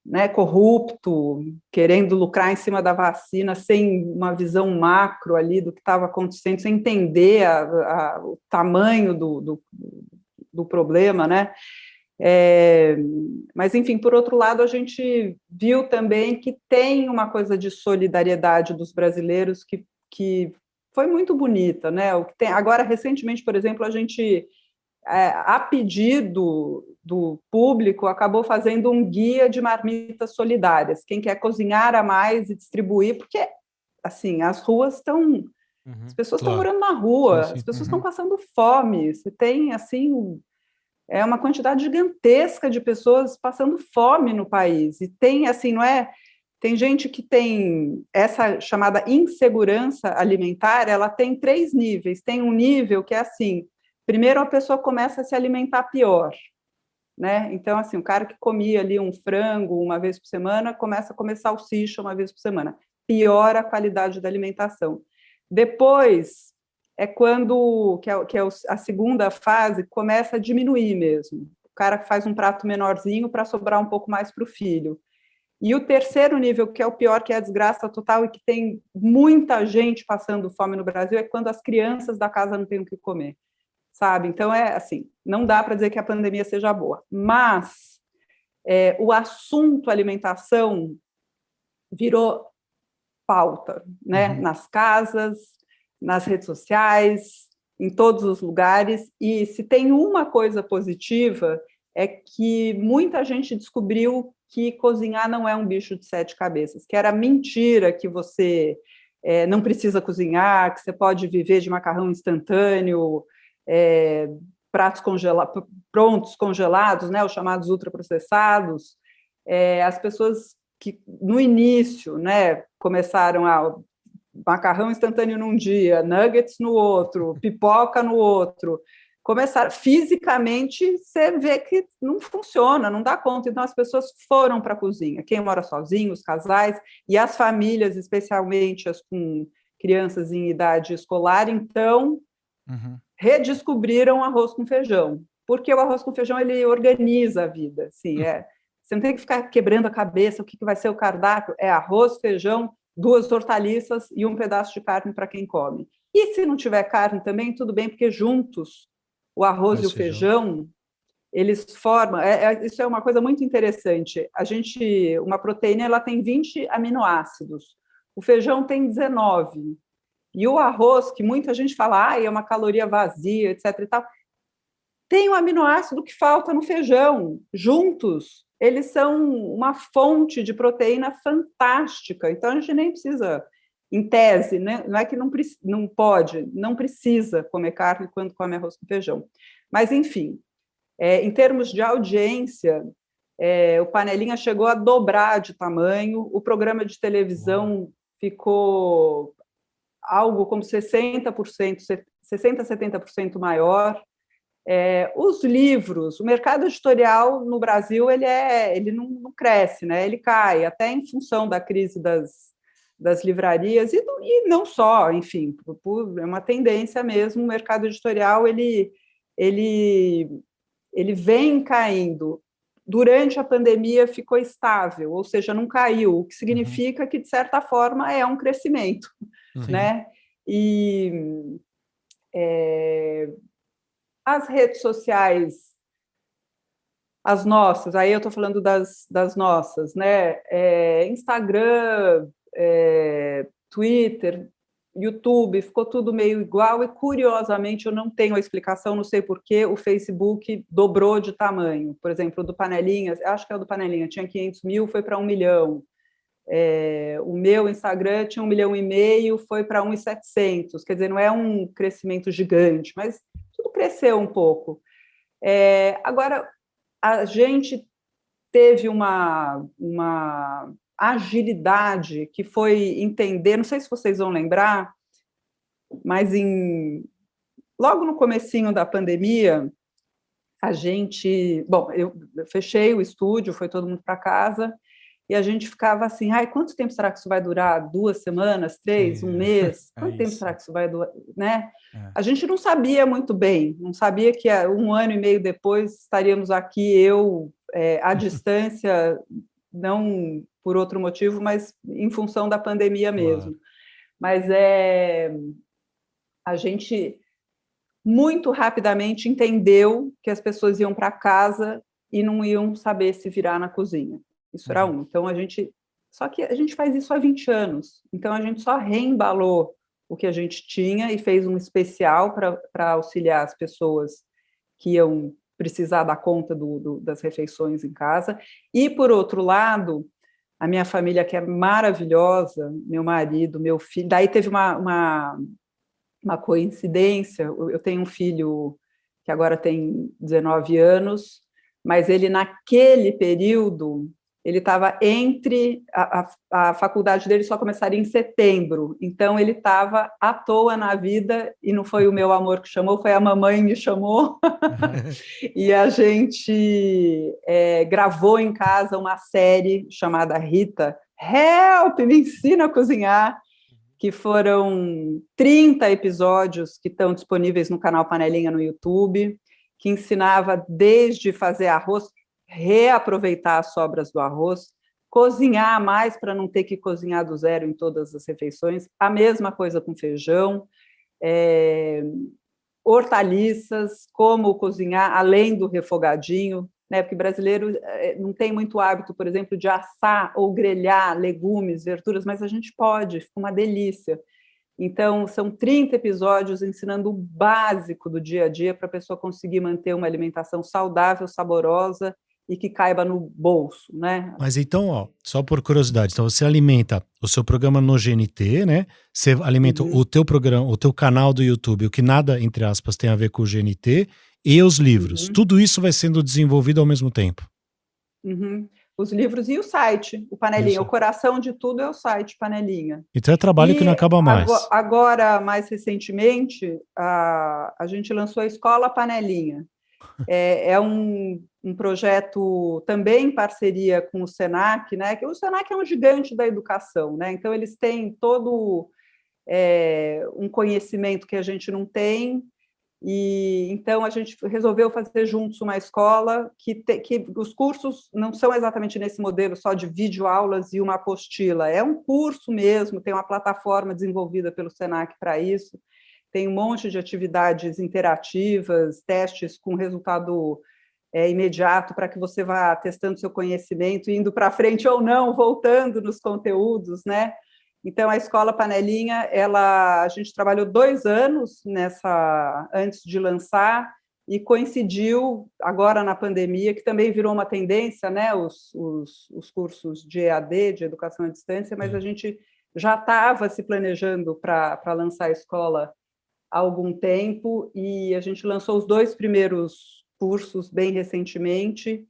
né, corrupto, querendo lucrar em cima da vacina, sem uma visão macro ali do que estava acontecendo, sem entender o tamanho do problema, né? Mas, enfim, por outro lado, a gente viu também que tem uma coisa de solidariedade dos brasileiros que foi muito bonita, né? O que tem agora, recentemente, por exemplo, a gente, a pedido do público, acabou fazendo um guia de marmitas solidárias. Quem quer cozinhar a mais e distribuir, porque, assim, as ruas estão... As pessoas estão morando na rua, Sim. as pessoas estão passando fome. Você tem, assim, uma quantidade gigantesca de pessoas passando fome no país. E tem, assim, não é... Tem gente que tem essa chamada insegurança alimentar, ela tem 3 níveis. Tem um nível que é assim: primeiro, a pessoa começa a se alimentar pior, né? Então, assim, o cara que comia ali um frango uma vez por semana começa a comer salsicha uma vez por semana. Piora a qualidade da alimentação. Depois, é quando, que é a segunda fase, começa a diminuir mesmo. O cara faz um prato menorzinho para sobrar um pouco mais para o filho. E o terceiro nível, que é o pior, que é a desgraça total e que tem muita gente passando fome no Brasil, é quando as crianças da casa não têm o que comer, sabe? Então, assim, não dá para dizer que a pandemia seja boa, mas o assunto alimentação virou pauta, né? Nas casas, nas redes sociais, em todos os lugares, e se tem uma coisa positiva é que muita gente descobriu que cozinhar não é um bicho de 7 cabeças, que era mentira que você não precisa cozinhar, que você pode viver de macarrão instantâneo, pratos prontos, congelados, né, os chamados ultraprocessados. As pessoas que, no início, né, começaram a macarrão instantâneo num dia, nuggets no outro, pipoca no outro, começar fisicamente, você vê que não funciona, não dá conta. Então, as pessoas foram para a cozinha. Quem mora sozinho, os casais, e as famílias, especialmente as com crianças em idade escolar, então, redescobriram o arroz com feijão. Porque o arroz com feijão, ele organiza a vida. Assim, você não tem que ficar quebrando a cabeça, o que vai ser o cardápio. É arroz, feijão, 2 hortaliças e um pedaço de carne para quem come. E se não tiver carne também, tudo bem, porque juntos o arroz e o feijão, eles formam... isso é uma coisa muito interessante. Uma proteína, ela tem 20 aminoácidos. O feijão tem 19. E o arroz, que muita gente fala, é uma caloria vazia, etc. e tal, tem um aminoácido que falta no feijão. Juntos, eles são uma fonte de proteína fantástica. Então, a gente nem precisa... Em tese, né? Não é que não precisa comer carne quando come arroz com feijão. Mas, enfim, em termos de audiência, o Panelinha chegou a dobrar de tamanho, o programa de televisão ficou algo como 60%, 70% maior. Os livros, o mercado editorial no Brasil, ele não cresce, né? Ele cai, até em função da crise das livrarias, e não só, enfim, é uma tendência mesmo, o mercado editorial ele vem caindo. Durante a pandemia ficou estável, ou seja, não caiu, o que significa que, de certa forma, é um crescimento, né? E as redes sociais, as nossas, aí eu estou falando das nossas, né? Instagram, Twitter, YouTube, ficou tudo meio igual e, curiosamente, eu não tenho a explicação, não sei porquê, o Facebook dobrou de tamanho. Por exemplo, o do Panelinha, acho que é o do Panelinha, tinha 500 mil, foi para 1 milhão. O meu Instagram tinha 1,5 milhão, foi para 1.700.000, quer dizer, não é um crescimento gigante, mas tudo cresceu um pouco. Agora, a gente teve uma agilidade que foi entender, não sei se vocês vão lembrar, mas logo no comecinho da pandemia, a gente... Bom, eu fechei o estúdio, foi todo mundo para casa, e a gente ficava assim, quanto tempo será que isso vai durar? 2 semanas, 3, um mês? Quanto tempo será que isso vai durar? Né? A gente não sabia muito bem, não sabia que 1 ano e meio depois estaríamos aqui, à distância, não por outro motivo, mas em função da pandemia mesmo. Claro. Mas a gente muito rapidamente entendeu que as pessoas iam para casa e não iam saber se virar na cozinha. Isso era Então, só que a gente faz isso há 20 anos. Então, a gente só reembalou o que a gente tinha e fez um especial para auxiliar as pessoas que iam precisar dar conta das refeições em casa. E, por outro lado, a minha família, que é maravilhosa, meu marido, meu filho... Daí teve uma coincidência. Eu tenho um filho que agora tem 19 anos, mas ele, naquele período... Ele estava entre... A faculdade dele só começaria em setembro, então ele estava à toa na vida, e não foi o meu amor que chamou, foi a mamãe que me chamou. E a gente gravou em casa uma série chamada Rita, Help, me ensina a cozinhar, que foram 30 episódios que estão disponíveis no canal Panelinha no YouTube, que ensinava desde fazer arroz, reaproveitar as sobras do arroz, cozinhar mais para não ter que cozinhar do zero em todas as refeições, a mesma coisa com feijão, hortaliças, como cozinhar além do refogadinho, né? Porque brasileiro não tem muito hábito, por exemplo, de assar ou grelhar legumes, verduras, mas a gente pode, fica uma delícia. Então, são 30 episódios ensinando o básico do dia a dia para a pessoa conseguir manter uma alimentação saudável, saborosa e que caiba no bolso, né? Mas então, só por curiosidade, então você alimenta o seu programa no GNT, né? Você alimenta o teu programa, o teu canal do YouTube, o que nada, entre aspas, tem a ver com o GNT, e os livros. Tudo isso vai sendo desenvolvido ao mesmo tempo. Os livros e o site, o Panelinha. Isso. O coração de tudo é o site Panelinha. Então é trabalho que não acaba mais. Agora, mais recentemente, a gente lançou a Escola Panelinha. É um projeto também em parceria com o Senac, né? Que o Senac é um gigante da educação, né? Então, eles têm todo um conhecimento que a gente não tem, e então a gente resolveu fazer juntos uma escola que os cursos não são exatamente nesse modelo só de videoaulas e uma apostila, é um curso mesmo, tem uma plataforma desenvolvida pelo Senac para isso, tem um monte de atividades interativas, testes com resultado imediato para que você vá testando seu conhecimento, indo para frente ou não, voltando nos conteúdos, né? Então, a Escola Panelinha, a gente trabalhou 2 anos antes de lançar, e coincidiu agora na pandemia, que também virou uma tendência, né? Os cursos de EAD, de educação à distância, mas a gente já estava se planejando para lançar a escola há algum tempo, e a gente lançou os 2 primeiros cursos bem recentemente.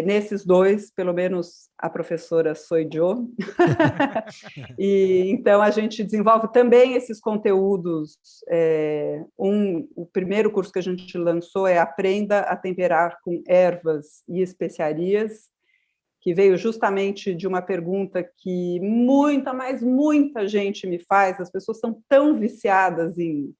Nesses 2, pelo menos a professora sou eu. E então a gente desenvolve também esses conteúdos. O primeiro curso que a gente lançou é Aprenda a Temperar com Ervas e Especiarias, que veio justamente de uma pergunta que muita gente me faz. As pessoas são tão viciadas em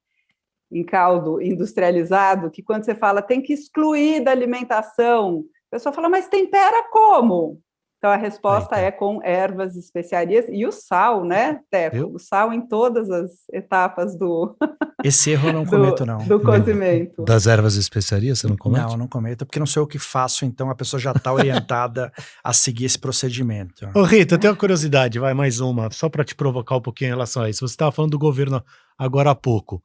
caldo industrializado que quando você fala tem que excluir da alimentação, a pessoa fala, mas tempera como? Então, a resposta é com ervas, especiarias e o sal, né, Teco? O sal em todas as etapas do... Esse erro eu não cometo, não. Do cozimento. Das ervas e especiarias, você não comete? Não, eu não cometo, porque não sou eu que faço, então a pessoa já está orientada a seguir esse procedimento. Ô Rita, eu tenho uma curiosidade, vai mais uma, só para te provocar um pouquinho em relação a isso. Você estava falando do governo agora há pouco.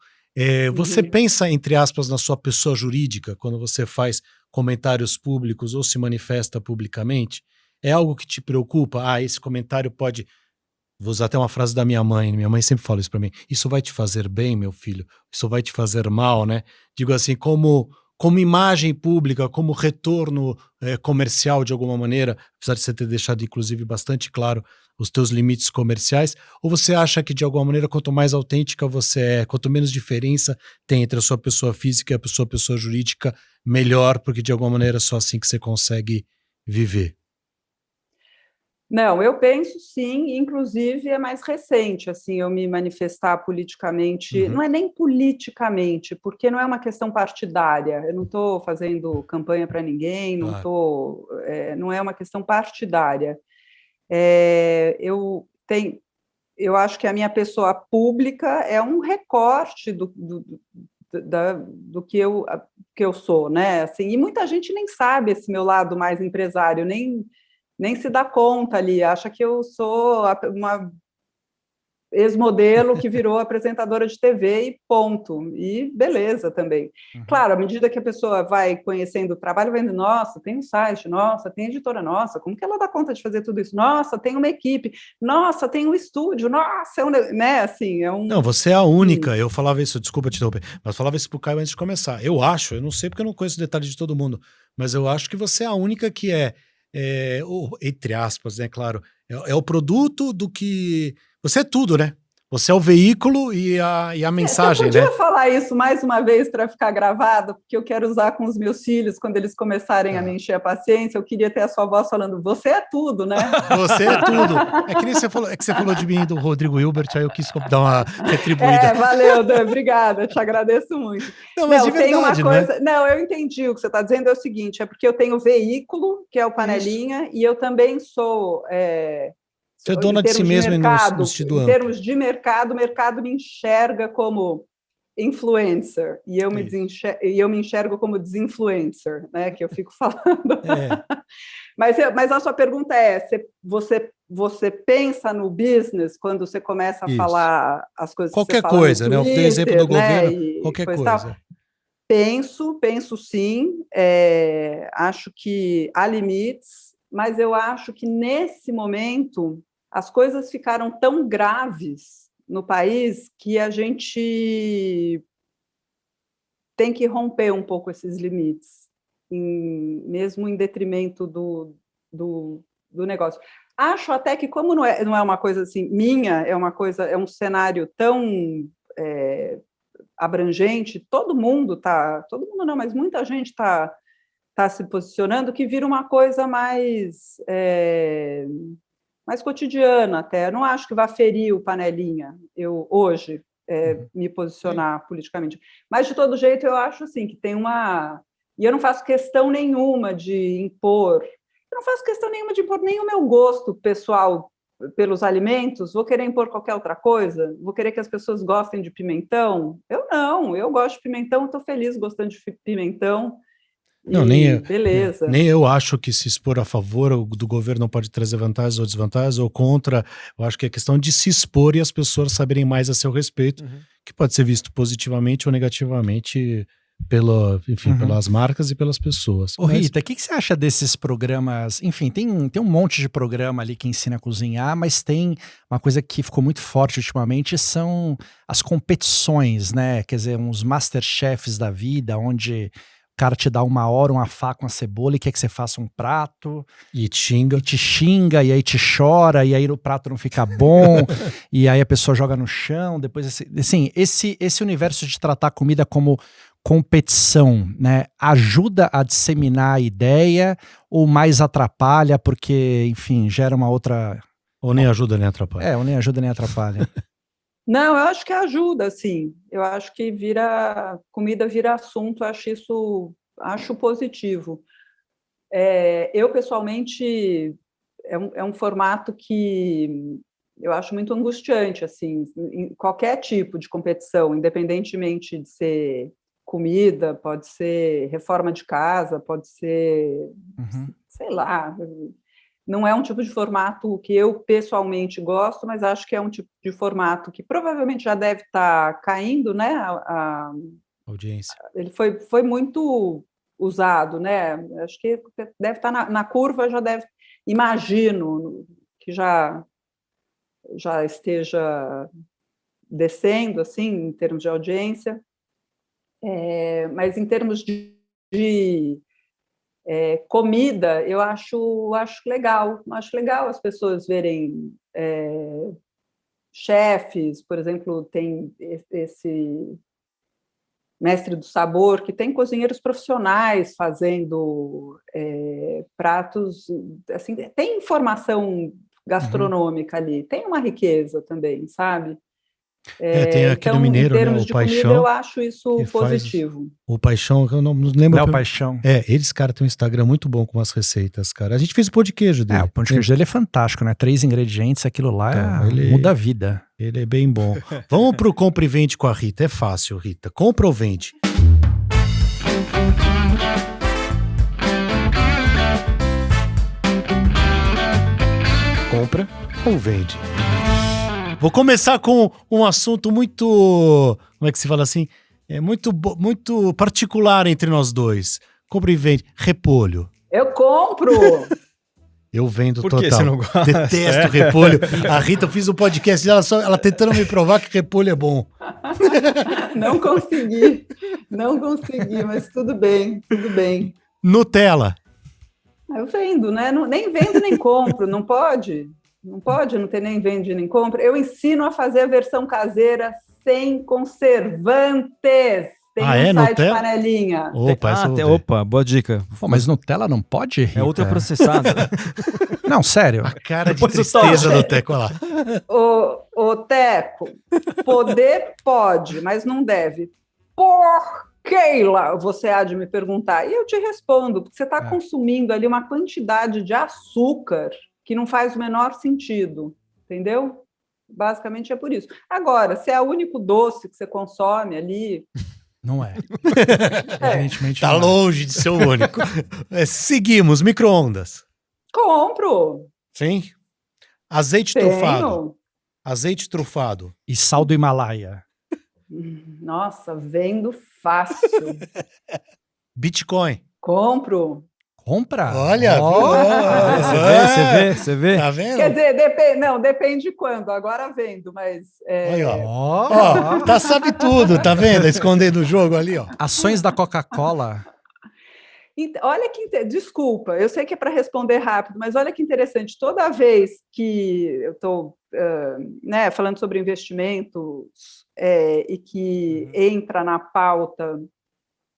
Você pensa, entre aspas, na sua pessoa jurídica, quando você faz comentários públicos ou se manifesta publicamente? É algo que te preocupa? Ah, esse comentário pode... Vou usar até uma frase da minha mãe. Minha mãe sempre fala isso pra mim. Isso vai te fazer bem, meu filho? Isso vai te fazer mal, né? Digo assim, como imagem pública, como retorno comercial de alguma maneira, apesar de você ter deixado, inclusive, bastante claro os teus limites comerciais, ou você acha que, de alguma maneira, quanto mais autêntica você é, quanto menos diferença tem entre a sua pessoa física e a sua pessoa jurídica, melhor, porque, de alguma maneira, é só assim que você consegue viver? Não, eu penso sim, inclusive é mais recente, assim, eu me manifestar politicamente, não é nem politicamente, porque não é uma questão partidária, eu não estou fazendo campanha para ninguém, não Claro. não é uma questão partidária. Eu acho que a minha pessoa pública é um recorte do que eu sou, né? Assim, e muita gente nem sabe esse meu lado mais empresário, nem se dá conta ali, acha que eu sou uma ex-modelo que virou apresentadora de TV e ponto, e beleza também. Claro, à medida que a pessoa vai conhecendo o trabalho, vai vendo, nossa, tem um site, nossa, tem editora, nossa, como que ela dá conta de fazer tudo isso? Nossa, tem uma equipe, nossa, tem um estúdio, nossa, né, assim, Não, você é a única, eu falava isso, desculpa te interromper, mas falava isso pro Caio antes de começar. Eu acho, eu não sei porque eu não conheço o detalhe de todo mundo, mas eu acho que você é a única que entre aspas, né, claro, é o produto do que... Você é tudo, né? Você é o veículo e a mensagem, você podia né? falar isso mais uma vez para ficar gravado, porque eu quero usar com os meus filhos quando eles começarem a me encher a paciência. Eu queria ter a sua voz falando, você é tudo, né? Você é tudo. É que nem você falou, é que você falou de mim, do Rodrigo Hilbert, aí eu quis dar uma retribuída. Valeu, Dan, obrigada, te agradeço muito. Não, mas de tem uma verdade, coisa. né? Não, eu entendi o que você está dizendo, é o seguinte: é porque eu tenho veículo, que é o Panelinha, e eu também sou. Você é Em dona de si termos de mesmo e no mercado, sentido em amplo. termos de mercado, o mercado me enxerga como influencer e eu me enxergo como desinfluencer, né? Que eu fico falando. Mas a sua pergunta é: você pensa no business quando você começa a falar as coisas que você Qualquer fala coisa, no né? Eu dei exemplo do Twitter, né? governo, E qualquer coisa e coisa. tal? Penso sim. Acho que há limites, mas eu acho que nesse momento as coisas ficaram tão graves no país que a gente tem que romper um pouco esses limites, mesmo em detrimento do negócio. Acho até que, como não é uma coisa assim minha, é um cenário tão abrangente, todo mundo não, mas muita gente está se posicionando, que vira uma coisa mais cotidiana até. Eu não acho que vá ferir o Panelinha, hoje, me posicionar politicamente. Mas, de todo jeito, eu acho assim, que tem uma... E eu não faço questão nenhuma de impor... Eu não faço questão nenhuma de impor nem o meu gosto pessoal pelos alimentos. Vou querer impor qualquer outra coisa? Vou querer que as pessoas gostem de pimentão? Eu não. Eu gosto de pimentão, estou feliz gostando de pimentão. Não, beleza. Nem eu acho que se expor a favor do governo não pode trazer vantagens ou desvantagens, ou contra. Eu acho que é questão de se expor e as pessoas saberem mais a seu respeito, que pode ser visto positivamente ou negativamente pelas marcas e pelas pessoas. Ô, Rita, o que você acha desses programas? Enfim, tem um monte de programa ali que ensina a cozinhar, mas tem uma coisa que ficou muito forte ultimamente, são as competições, né? Quer dizer, uns Masterchefs da vida, onde o cara te dá 1 hora, uma faca, uma cebola e quer que você faça um prato. E te xinga, e aí te chora, e aí o prato não fica bom, e aí a pessoa joga no chão, depois assim, esse universo de tratar a comida como competição, né, ajuda a disseminar a ideia ou mais atrapalha porque, enfim, gera uma outra... Ou nem ajuda nem atrapalha. Ou nem ajuda nem atrapalha. Não, eu acho que ajuda, sim. Eu acho que comida vira assunto, acho positivo. Eu, pessoalmente, é um formato que eu acho muito angustiante, assim, em qualquer tipo de competição, independentemente de ser comida, pode ser reforma de casa, pode ser, sei lá, não é um tipo de formato que eu pessoalmente gosto, mas acho que é um tipo de formato que provavelmente já deve estar caindo, né? A audiência. Ele foi muito usado, né? Acho que deve estar na curva, já deve. imagino que já esteja descendo, assim, em termos de audiência, mas em termos de comida, eu acho legal as pessoas verem chefes, por exemplo, tem esse Mestre do Sabor, que tem cozinheiros profissionais fazendo pratos, assim, tem informação gastronômica ali, tem uma riqueza também, sabe? Tem aquele então, mineiro, em né, termos o de Paixão, comida, eu acho isso que faz positivo. o Paixão, que eu não lembro. Léo Paixão. Eles, cara, têm um Instagram muito bom com as receitas, cara. A gente fez o pão de queijo dele. O pão de queijo dele é fantástico, né? 3 ingredientes, aquilo lá Então, muda a vida. Ele é bem bom. Vamos pro compra e vende com a Rita. É fácil, Rita. Compra ou vende? Compra ou vende? Vou começar com um assunto muito, como é que se fala assim? Muito particular entre nós dois. Compra e vende. Repolho. Eu compro! Eu vendo Por total. que você não gosta? Detesto repolho. A Rita, eu fiz um podcast dela, ela tentando me provar que repolho é bom. Não consegui, mas tudo bem. Nutella. Eu vendo, né? Nem vendo nem compro, não pode? Não pode não ter nem vende nem compra. Eu ensino a fazer a versão caseira sem conservantes. Tem um site Nutella? Panelinha. Opa, boa dica. Pô, mas Nutella não pode, Rita? É ultraprocessada. Não, sério. A cara de tristeza do Teco, olha lá. Ô, Teco, poder pode, mas não deve. Por Keila, você há de me perguntar. E eu te respondo, porque você está consumindo ali uma quantidade de açúcar que não faz o menor sentido, entendeu? Basicamente é por isso. Agora, se é o único doce que você consome ali... Não é. Evidentemente tá não longe de ser o único. Seguimos, micro-ondas. Compro. Sim? Azeite trufado. Azeite trufado. E sal do Himalaia. Nossa, vendo fácil. Bitcoin. Compro. Compra? Olha, Você vê? Tá vendo? Quer dizer, depende de quando. Agora vendo, mas... Olha, ó, sabe tudo, tá vendo? Escondendo o jogo ali, ó. Ações da Coca-Cola. Olha que... Desculpa, eu sei que é para responder rápido, mas olha que interessante. Toda vez que eu estou falando sobre investimentos e que entra na pauta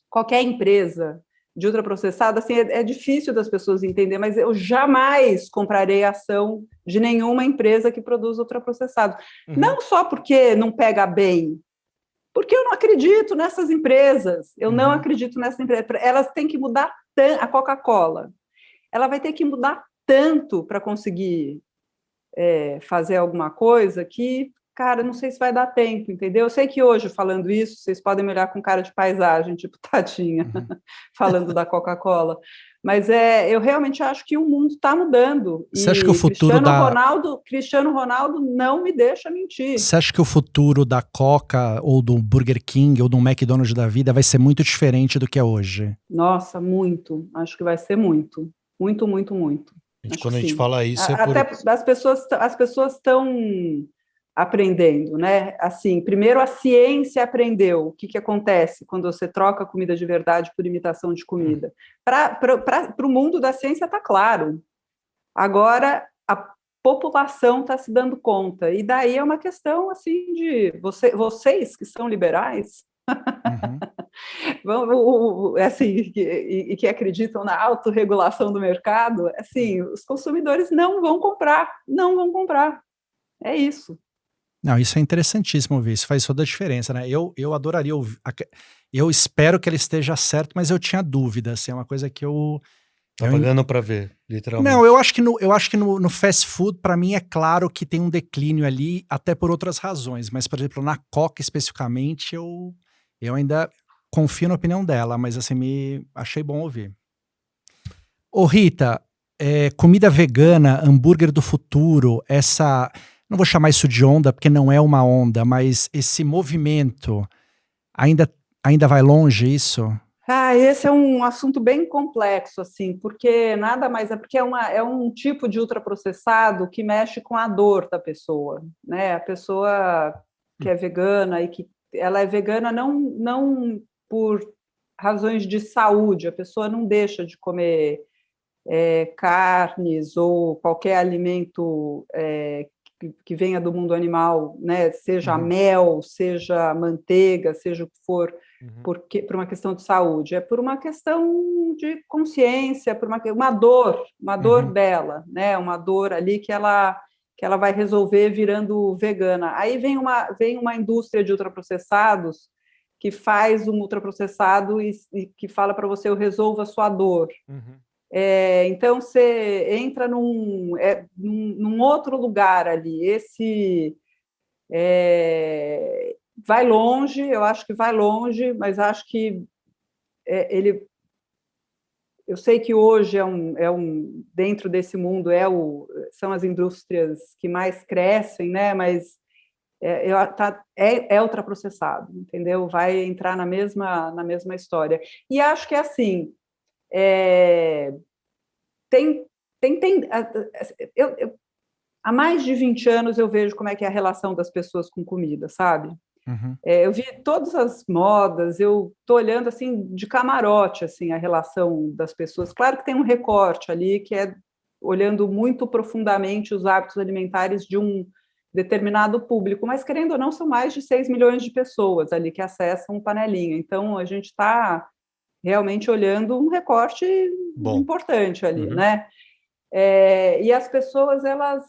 qualquer empresa de ultraprocessado, assim, é difícil das pessoas entender, mas eu jamais comprarei ação de nenhuma empresa que produz ultraprocessado. Não só porque não pega bem, porque eu não acredito nessas empresas. Eu não acredito nessas empresas. Elas têm que mudar tanto. A Coca-Cola, ela vai ter que mudar tanto para conseguir fazer alguma coisa que, cara, não sei se vai dar tempo, entendeu? Eu sei que hoje, falando isso, vocês podem me olhar com cara de paisagem, tipo tadinha, falando da Coca-Cola. Mas eu realmente acho que o mundo está mudando. Você acha que o futuro Cristiano Ronaldo não me deixa mentir. Você acha que o futuro da Coca ou do Burger King ou do McDonald's da vida vai ser muito diferente do que é hoje? Nossa, muito. Acho que vai ser muito. Muito, muito, muito. Quando a gente fala isso, até as pessoas estão aprendendo, né? Assim, primeiro a ciência aprendeu o que acontece quando você troca comida de verdade por imitação de comida. Para o mundo da ciência está claro. Agora a população está se dando conta. E daí é uma questão assim de vocês que são liberais, assim, que acreditam na autorregulação do mercado, assim, os consumidores não vão comprar. É isso. Não, isso é interessantíssimo ouvir, isso faz toda a diferença, né? Eu adoraria ouvir, eu espero que ele esteja certo, mas eu tinha dúvida, assim, é uma coisa que eu... Tá pagando pra ver, literalmente. Não, eu acho que no fast food, pra mim, é claro que tem um declínio ali, até por outras razões, mas, por exemplo, na Coca especificamente, eu ainda confio na opinião dela, mas assim, achei bom ouvir. Ô Rita, comida vegana, hambúrguer do futuro, não vou chamar isso de onda, porque não é uma onda, mas esse movimento, ainda vai longe isso? Esse é um assunto bem complexo, assim, porque nada mais porque é um tipo de ultraprocessado que mexe com a dor da pessoa, né? A pessoa que é vegana e que ela é vegana não por razões de saúde, a pessoa não deixa de comer carnes ou qualquer alimento que venha do mundo animal, né? Seja mel, seja manteiga, seja o que for, por uma questão de saúde, é por uma questão de consciência, por uma dor dela, né? Uma dor ali que ela vai resolver virando vegana. Aí vem uma indústria de ultraprocessados que faz um ultraprocessado e que fala para você: eu resolvo a sua dor. Então você entra num outro lugar ali. Esse vai longe, eu acho que vai longe, mas acho que eu sei que hoje dentro desse mundo são as indústrias que mais crescem, né? Mas é ultraprocessado, entendeu? Vai entrar na mesma história. E acho que é assim. Há mais de 20 anos eu vejo como é que é a relação das pessoas com comida, sabe? Eu vi todas as modas, eu estou olhando assim de camarote assim, a relação das pessoas. Claro que tem um recorte ali que é olhando muito profundamente os hábitos alimentares de um determinado público, mas querendo ou não, são mais de 6 milhões de pessoas ali que acessam o Panelinha. Então, a gente está realmente olhando um recorte importante ali, né? E as pessoas, elas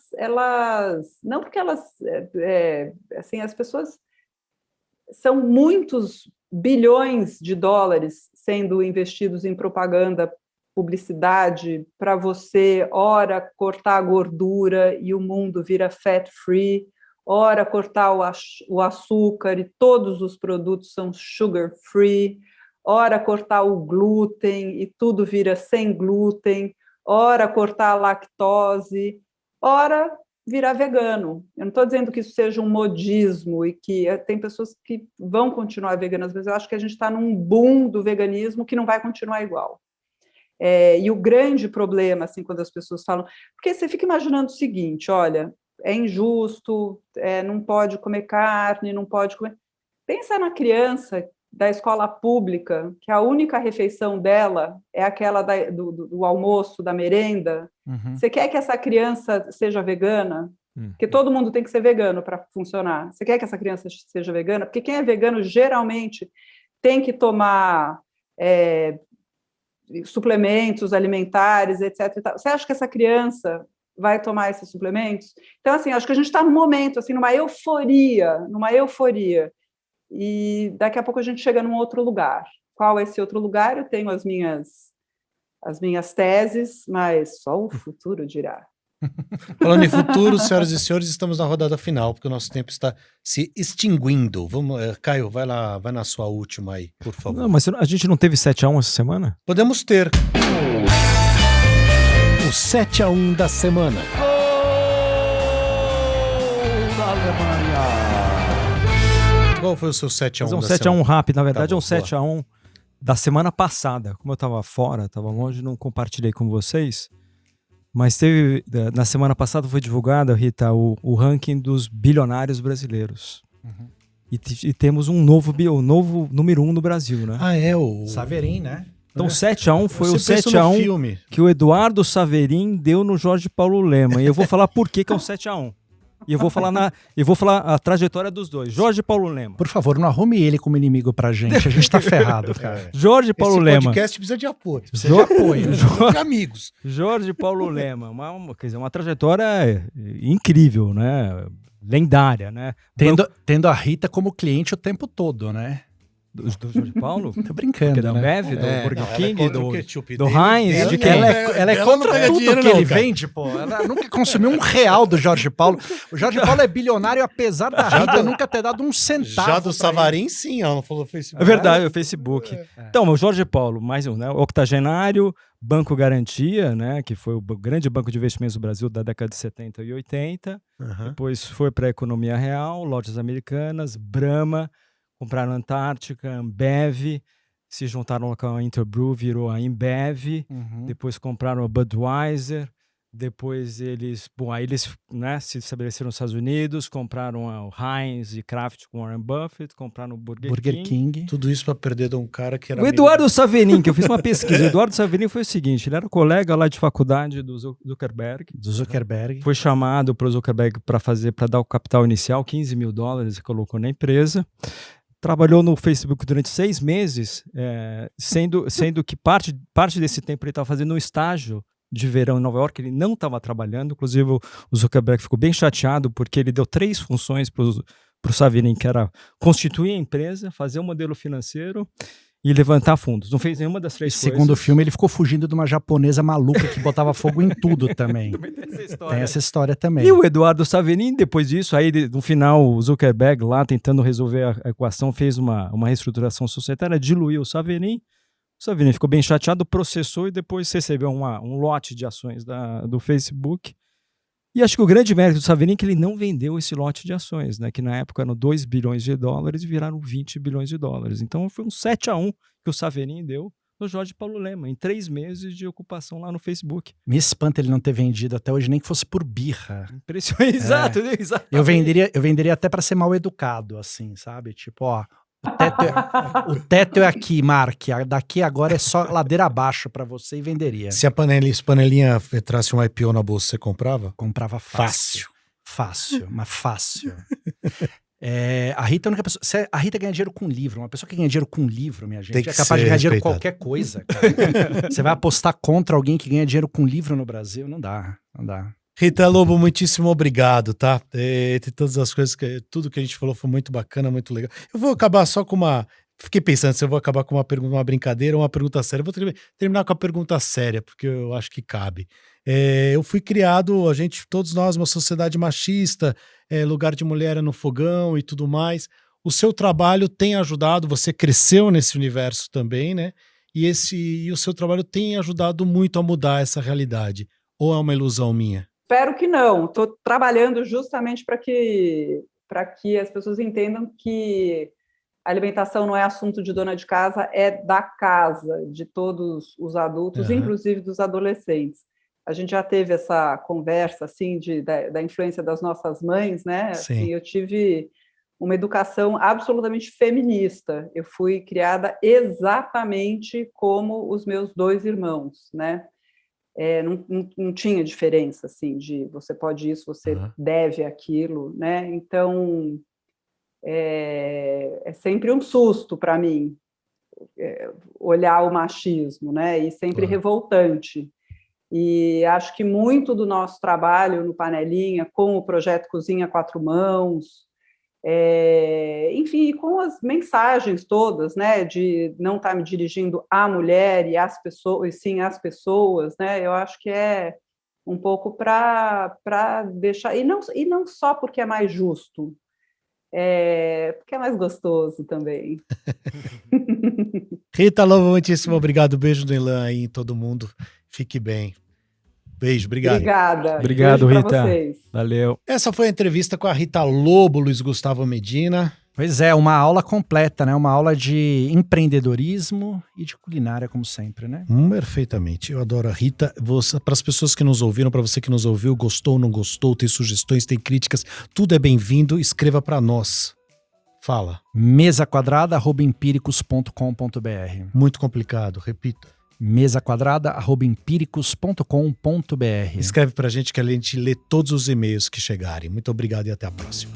não porque elas, assim, as pessoas são muitos bilhões de dólares sendo investidos em propaganda, publicidade, para você, ora, cortar a gordura e o mundo vira fat-free, ora, cortar o açúcar e todos os produtos são sugar-free, ora, cortar o glúten e tudo vira sem glúten, ora, cortar a lactose, ora, virar vegano. Eu não estou dizendo que isso seja um modismo e que tem pessoas que vão continuar veganas, mas eu acho que a gente está num boom do veganismo que não vai continuar igual. E o grande problema, assim, quando as pessoas falam... Porque você fica imaginando o seguinte, olha, é injusto, não pode comer carne, não pode comer... Pensa na criança da escola pública, que a única refeição dela é aquela do almoço, da merenda. Você quer que essa criança seja vegana? Porque todo mundo tem que ser vegano para funcionar. Você quer que essa criança seja vegana? Porque quem é vegano, geralmente, tem que tomar suplementos alimentares, etc. E tal. Você acha que essa criança vai tomar esses suplementos? Então, assim, acho que a gente está num momento, assim, numa euforia, e daqui a pouco a gente chega num outro lugar. Qual é esse outro lugar? Eu tenho as minhas teses, mas só o futuro dirá. Falando em futuro, senhoras e senhores, estamos na rodada final, porque o nosso tempo está se extinguindo. Vamos, Caio, vai na sua última aí, por favor. Não, mas a gente não teve 7-1 essa semana? Podemos ter. O 7-1 da semana. Gol da Alemanha! Qual foi o seu 7-1 Mas é um da 7-1 semana? rápido, na verdade Tá bom, é um 7-1 da semana passada. Como eu estava fora, estava longe, não compartilhei com vocês. Mas na semana passada foi divulgado, Rita, o ranking dos bilionários brasileiros. E temos um novo número 1 no Brasil, né? O Saverin, né? Então 7-1 foi o Você pensou no 7-1 filme. que o Eduardo Saverin deu no Jorge Paulo Lema. E eu vou falar por que é um 7-1. E eu vou falar a trajetória dos dois. Jorge Paulo Lema. Por favor, não arrume ele como inimigo pra gente. A gente tá ferrado, cara. Jorge Paulo Esse Lema. podcast precisa de apoio. Precisa de apoio. De amigos. Jorge Paulo Lema. Uma trajetória incrível, né? Lendária, né? Tendo a Rita como cliente o tempo todo, né? Do Jorge Paulo? Tô brincando, Da né? Ambev, do Burger Não, King, ela é contra do o ketchup do dele. Heinz, de quem? Ela é não contra pega tudo dinheiro, que não, ele cara. vende, pô. Ela nunca consumiu um real do Jorge Paulo. O Jorge Paulo é bilionário, apesar da Rita nunca ter dado um centavo. Já do pra Savarin, sim, ela não falou Facebook. É verdade, o Facebook. Então, o Jorge Paulo, mais um, né? Octogenário, Banco Garantia, né? Que foi o grande banco de investimentos do Brasil da década de 70 e 80. Depois foi para a economia real, lojas americanas, Brahma, compraram Antártica, Ambev, se juntaram com a Interbrew, virou a Embev, depois compraram a Budweiser, depois aí eles, né, se estabeleceram nos Estados Unidos, compraram o Heinz e Kraft com Warren Buffett, compraram o Burger King. Tudo isso para perder de um cara que era... O Eduardo Saverin, que eu fiz uma pesquisa. O Eduardo Saverin foi o seguinte, ele era colega lá de faculdade do Zuckerberg. Foi chamado para o Zuckerberg para dar o capital inicial, $15 mil, e colocou na empresa. Trabalhou no Facebook durante 6 meses, sendo que parte desse tempo ele estava fazendo um estágio de verão em Nova York, ele não estava trabalhando, inclusive o Zuckerberg ficou bem chateado porque ele deu 3 funções para o Saverin, que era constituir a empresa, fazer um modelo financeiro e levantar fundos. Não fez nenhuma das 3 coisas. Segundo o filme, ele ficou fugindo de uma japonesa maluca que botava fogo em tudo também. Tem essa história também. E o Eduardo Saverin, depois disso, aí no final o Zuckerberg lá tentando resolver a equação, fez uma reestruturação societária, diluiu o Saverin. O Saverin ficou bem chateado, processou e depois recebeu um lote de ações do Facebook. E acho que o grande mérito do Saverin é que ele não vendeu esse lote de ações, né? Que na época eram $2 bilhões e viraram $20 bilhões. Então foi um 7-1 que o Saverin deu no Jorge Paulo Lemann, em 3 meses de ocupação lá no Facebook. Me espanta ele não ter vendido até hoje, nem que fosse por birra. Impressionante, exato. Eu venderia até para ser mal educado, assim, sabe? Tipo, ó, o teto é aqui, Mark. Daqui agora é só ladeira abaixo para você e venderia. Se a Panelinha entrasse um IPO na bolsa, você comprava? Comprava fácil. Mas fácil. A Rita é a única pessoa. A Rita ganha dinheiro com livro. Uma pessoa que ganha dinheiro com livro, minha gente, é capaz de ganhar dinheiro com qualquer coisa. Cara. Você vai apostar contra alguém que ganha dinheiro com livro no Brasil? Não dá. Rita Lobo, muitíssimo obrigado, tá? Entre todas as coisas, tudo que a gente falou foi muito bacana, muito legal. Eu vou acabar só com fiquei pensando se eu vou acabar com uma brincadeira ou uma pergunta séria. Eu vou terminar com a pergunta séria, porque eu acho que cabe. Eu fui criado, todos nós, uma sociedade machista, lugar de mulher é no fogão e tudo mais. O seu trabalho tem ajudado, você cresceu nesse universo também, né? E o seu trabalho tem ajudado muito a mudar essa realidade. Ou é uma ilusão minha? Espero que não. Estou trabalhando justamente para que as pessoas entendam que a alimentação não é assunto de dona de casa, é da casa, de todos os adultos, inclusive dos adolescentes. A gente já teve essa conversa assim, da influência das nossas mães, né? Assim, eu tive uma educação absolutamente feminista. Eu fui criada exatamente como os meus 2 irmãos, né? Não tinha diferença assim de você pode isso, você deve aquilo, né? Então é sempre um susto para mim olhar o machismo, né? E sempre revoltante. E acho que muito do nosso trabalho no Panelinha, com o projeto Cozinha 4 Mãos, enfim, com as mensagens todas, né, de não estar me dirigindo à mulher e às pessoas, sim às pessoas, né, eu acho que é um pouco para deixar, e não só porque é mais justo, porque é mais gostoso também. Rita Lobo, muitíssimo obrigado, beijo do Elan aí em todo mundo, fique bem. Beijo, obrigado. Obrigada. Obrigado, beijo Rita. Vocês. Valeu. Essa foi a entrevista com a Rita Lobo, Luiz Gustavo Medina. Pois é, uma aula completa, né? Uma aula de empreendedorismo e de culinária, como sempre, né? Perfeitamente. Eu adoro a Rita. Para as pessoas que nos ouviram, para você que nos ouviu, gostou, não gostou, tem sugestões, tem críticas, tudo é bem-vindo. Escreva para nós. Fala. mesaquadrada@empiricus.com.br. Muito complicado, repita. mesaquadrada@empiricus.com.br. Escreve pra gente que a gente lê todos os e-mails que chegarem. Muito obrigado e até a próxima.